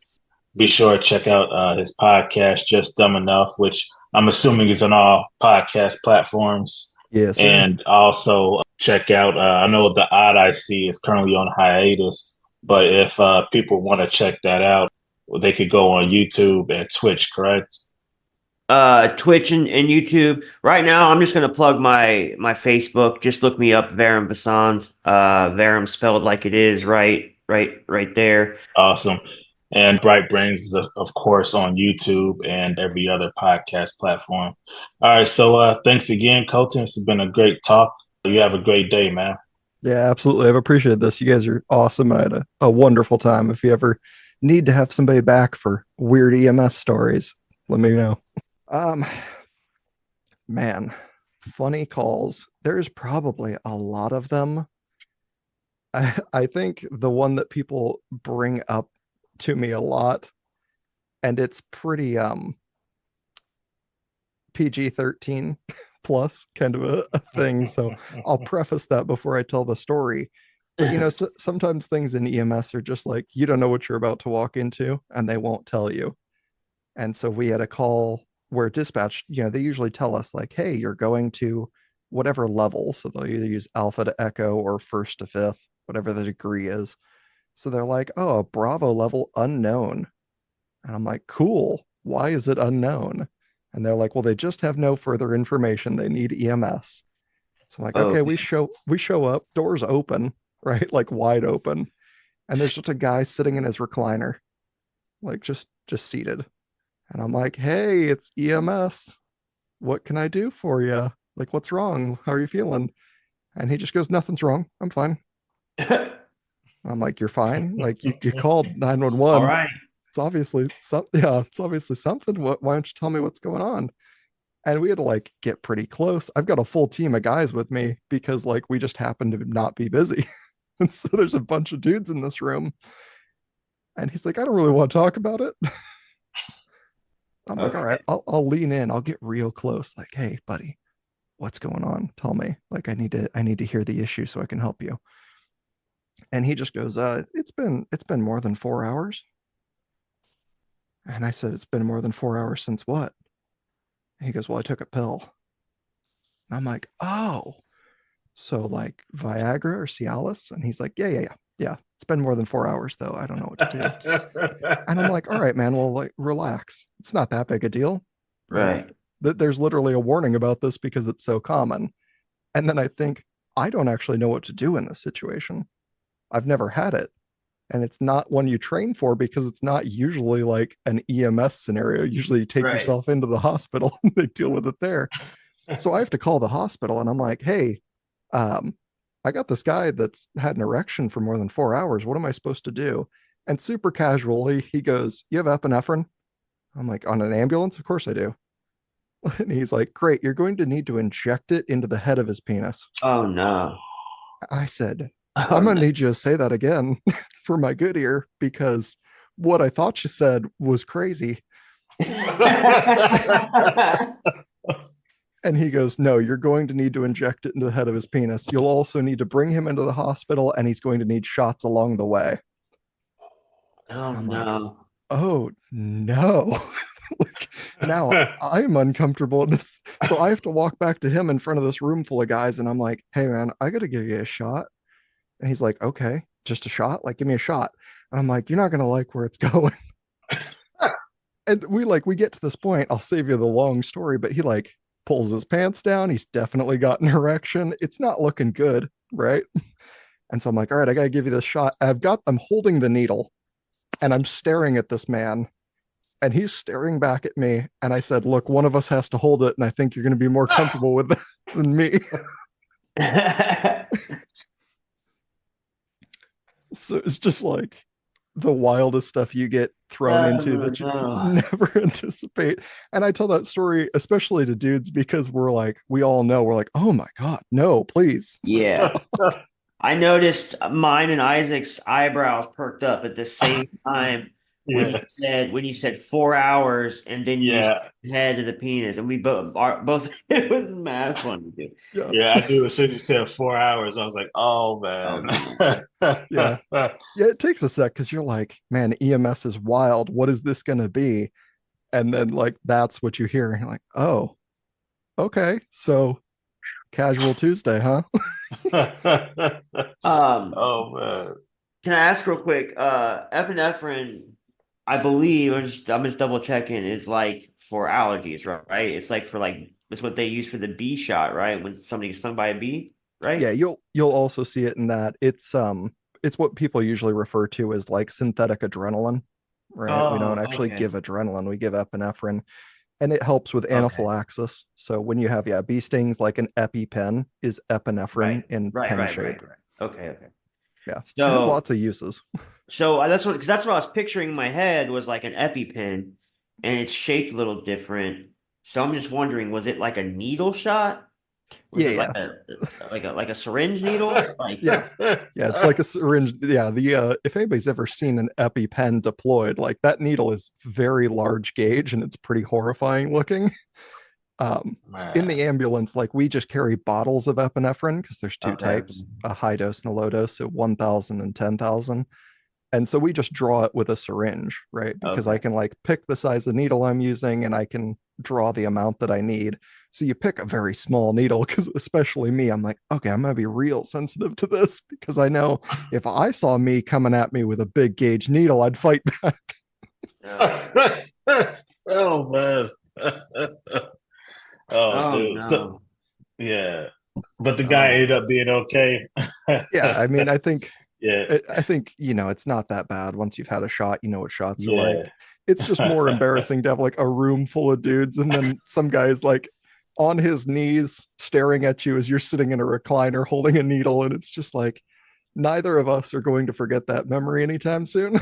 Be sure to check out his podcast, Just Dumb Enough, which I'm assuming is on all podcast platforms. Yes. And also check out, I know the Odd I See is currently on hiatus, but if people want to check that out, they could go on YouTube and Twitch, correct? Twitch and YouTube. Right now, I'm just gonna plug my Facebook. Just look me up, Verum Basand. Verum spelled like it is, right there. Awesome. And Bright Brainz is, of course, on YouTube and every other podcast platform. All right. So thanks again, Colton. It's been a great talk. You have a great day, man. Yeah, absolutely. I've appreciated this. You guys are awesome. I had a wonderful time. If you ever need to have somebody back for weird EMS stories, let me know. Man, funny calls. There's probably a lot of them. I think the one that people bring up to me a lot, and it's pretty PG-13 plus kind of a thing. So I'll preface that before I tell the story. But, sometimes things in EMS are just like, you don't know what you're about to walk into and they won't tell you. And so we had a call where dispatch, they usually tell us like, hey, you're going to whatever level. So they'll either use alpha to echo or first to fifth, whatever the degree is. So they're like, oh, Bravo level unknown. And I'm like, cool. Why is it unknown? And they're like, well, they just have no further information. They need EMS. So I'm like, okay, we show up, doors open, right? Like wide open. and there's just a guy sitting in his recliner, like just seated. And I'm like, hey, it's EMS. What can I do for you? Like, what's wrong? How are you feeling? And he just goes, nothing's wrong. I'm fine. I'm like, you're fine. Like you called All 911. right. It's obviously something. Yeah, it's obviously something. Why don't you tell me what's going on? And we had to like get pretty close. I've got a full team of guys with me because like we just happened to not be busy. And so there's a bunch of dudes in this room. And he's like, I don't really want to talk about it. I'm like, all right, I'll lean in. I'll get real close. Like, hey, buddy, what's going on? Tell me. Like, I need to hear the issue so I can help you. And he just goes, it's been more than 4 hours. And I said, it's been more than 4 hours since what? And he goes, well, I took a pill. And I'm like, oh, so like Viagra or Cialis? And he's like, yeah. It's been more than 4 hours though. I don't know what to do. And I'm like, all right, man, well, like, relax. It's not that big a deal. Right. There's literally a warning about this because it's so common. And then I think, I don't actually know what to do in this situation. I've never had it. And it's not one you train for because it's not usually like an EMS scenario. Usually you take Right. yourself into the hospital and they deal with it there. So I have to call the hospital and I'm like, hey, I got this guy that's had an erection for more than 4 hours. What am I supposed to do? And super casually, he goes, you have epinephrine? I'm like, on an ambulance? Of course I do. And he's like, great, you're going to need to inject it into the head of his penis. Oh no. I said, Oh, I'm going to no. need you to say that again for my good ear because what I thought you said was crazy. And he goes, no, you're going to need to inject it into the head of his penis. You'll also need to bring him into the hospital and he's going to need shots along the way. Oh I'm no. like, oh no. Like, now I'm uncomfortable in this. So I have to walk back to him in front of this room full of guys. And I'm like, hey man, I got to give you a shot. And he's like, okay, just a shot? Like, give me a shot. And I'm like, you're not going to like where it's going. And we get to this point. I'll save you the long story, but he like pulls his pants down. He's definitely got an erection. It's not looking good, right? And so I'm like, all right, I got to give you this shot. I'm holding the needle and I'm staring at this man and he's staring back at me. And I said, look, one of us has to hold it. And I think you're going to be more comfortable with that than me. So it's just like the wildest stuff you get thrown into that you never anticipate. And I tell that story especially to dudes because we all know, we're like, oh my God, no, please. Yeah. Stop. I noticed mine and Isaac's eyebrows perked up at the same time when you said 4 hours and then you said head of the penis, and we both it was mad funny, dude. Yeah, I do. As soon as you said 4 hours, I was like, oh man. Yeah, it takes a sec because you're like, man, EMS is wild. What is this gonna be? And then like that's what you hear. And you're like, oh, okay, so casual Tuesday, huh? Oh man. Can I ask real quick? Epinephrine, I believe I'm just double checking, is like for allergies, right? It's like for like that's what they use for the bee shot, right? When somebody gets stung by a bee, right? Yeah, you'll also see it in that it's what people usually refer to as like synthetic adrenaline, right? We don't actually give adrenaline, we give epinephrine, and it helps with anaphylaxis. So when you have bee stings, like an EpiPen is epinephrine in pen shape. Right. Okay. Yeah, So it has lots of uses. So that's what I was picturing in my head was like an EpiPen, and it's shaped a little different. So I'm just wondering, was it like a needle shot? Was it like a syringe needle? Like it's like a syringe. Yeah, if anybody's ever seen an EpiPen deployed, like that needle is very large gauge and it's pretty horrifying looking. In the ambulance, like we just carry bottles of epinephrine because there's two types, a high dose and a low dose, so 1,000 and 10,000. And so we just draw it with a syringe, right? Because I can like pick the size of needle I'm using and I can draw the amount that I need. So you pick a very small needle because especially me, I'm like, okay, I'm going to be real sensitive to this because I know if I saw me coming at me with a big gauge needle, I'd fight back. Oh, man. Dude. No. So, yeah. But the guy ended up being okay. Yeah, I mean, I think Yeah. I think, it's not that bad. Once you've had a shot, you know what shots are Yeah. like. It's just more embarrassing to have like a room full of dudes and then some guy's like on his knees staring at you as you're sitting in a recliner holding a needle. And it's just like, neither of us are going to forget that memory anytime soon.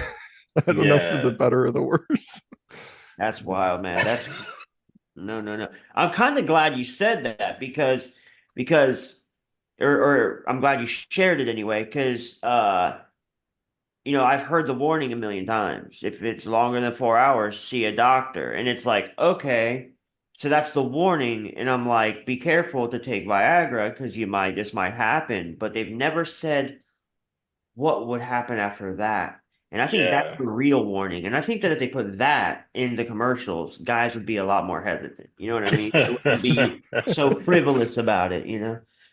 I don't know for the better or the worse. That's wild, man. That's no. I'm kind of glad you said that because or I'm glad you shared it anyway, because I've heard the warning a million times. If it's longer than 4 hours, see a doctor. And it's like, okay, so that's the warning. And I'm like, be careful to take Viagra because this might happen. But they've never said what would happen after that. And I think that's the real warning. And I think that if they put that in the commercials, guys would be a lot more hesitant. You know what I mean? They wouldn't be so frivolous about it,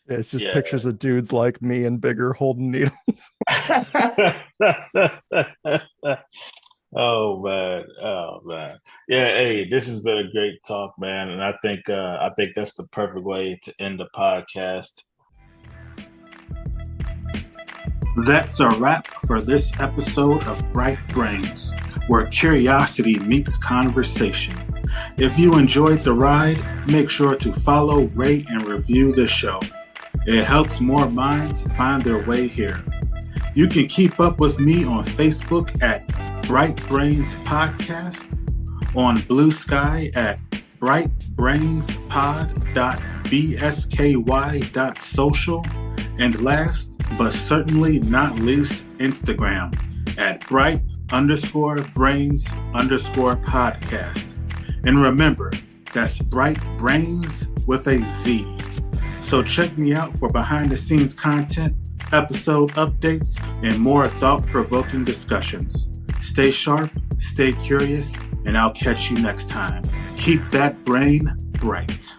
It's just pictures of dudes like me and bigger holding needles. Oh man. Yeah, hey, this has been a great talk, man. And I think that's the perfect way to end the podcast. That's a wrap for this episode of Bright Brainz, where curiosity meets conversation. If you enjoyed the ride, make sure to follow, rate, and review the show. It helps more minds find their way here. You can keep up with me on Facebook at Bright Brainz Podcast, on Blue Sky at brightbrainspod.bsky.social, and last but certainly not least, Instagram at bright_brains_podcast. And remember, that's Bright Brainz with a Z. So check me out for behind the scenes content, episode updates, and more thought-provoking discussions. Stay sharp, stay curious, and I'll catch you next time. Keep that brain bright.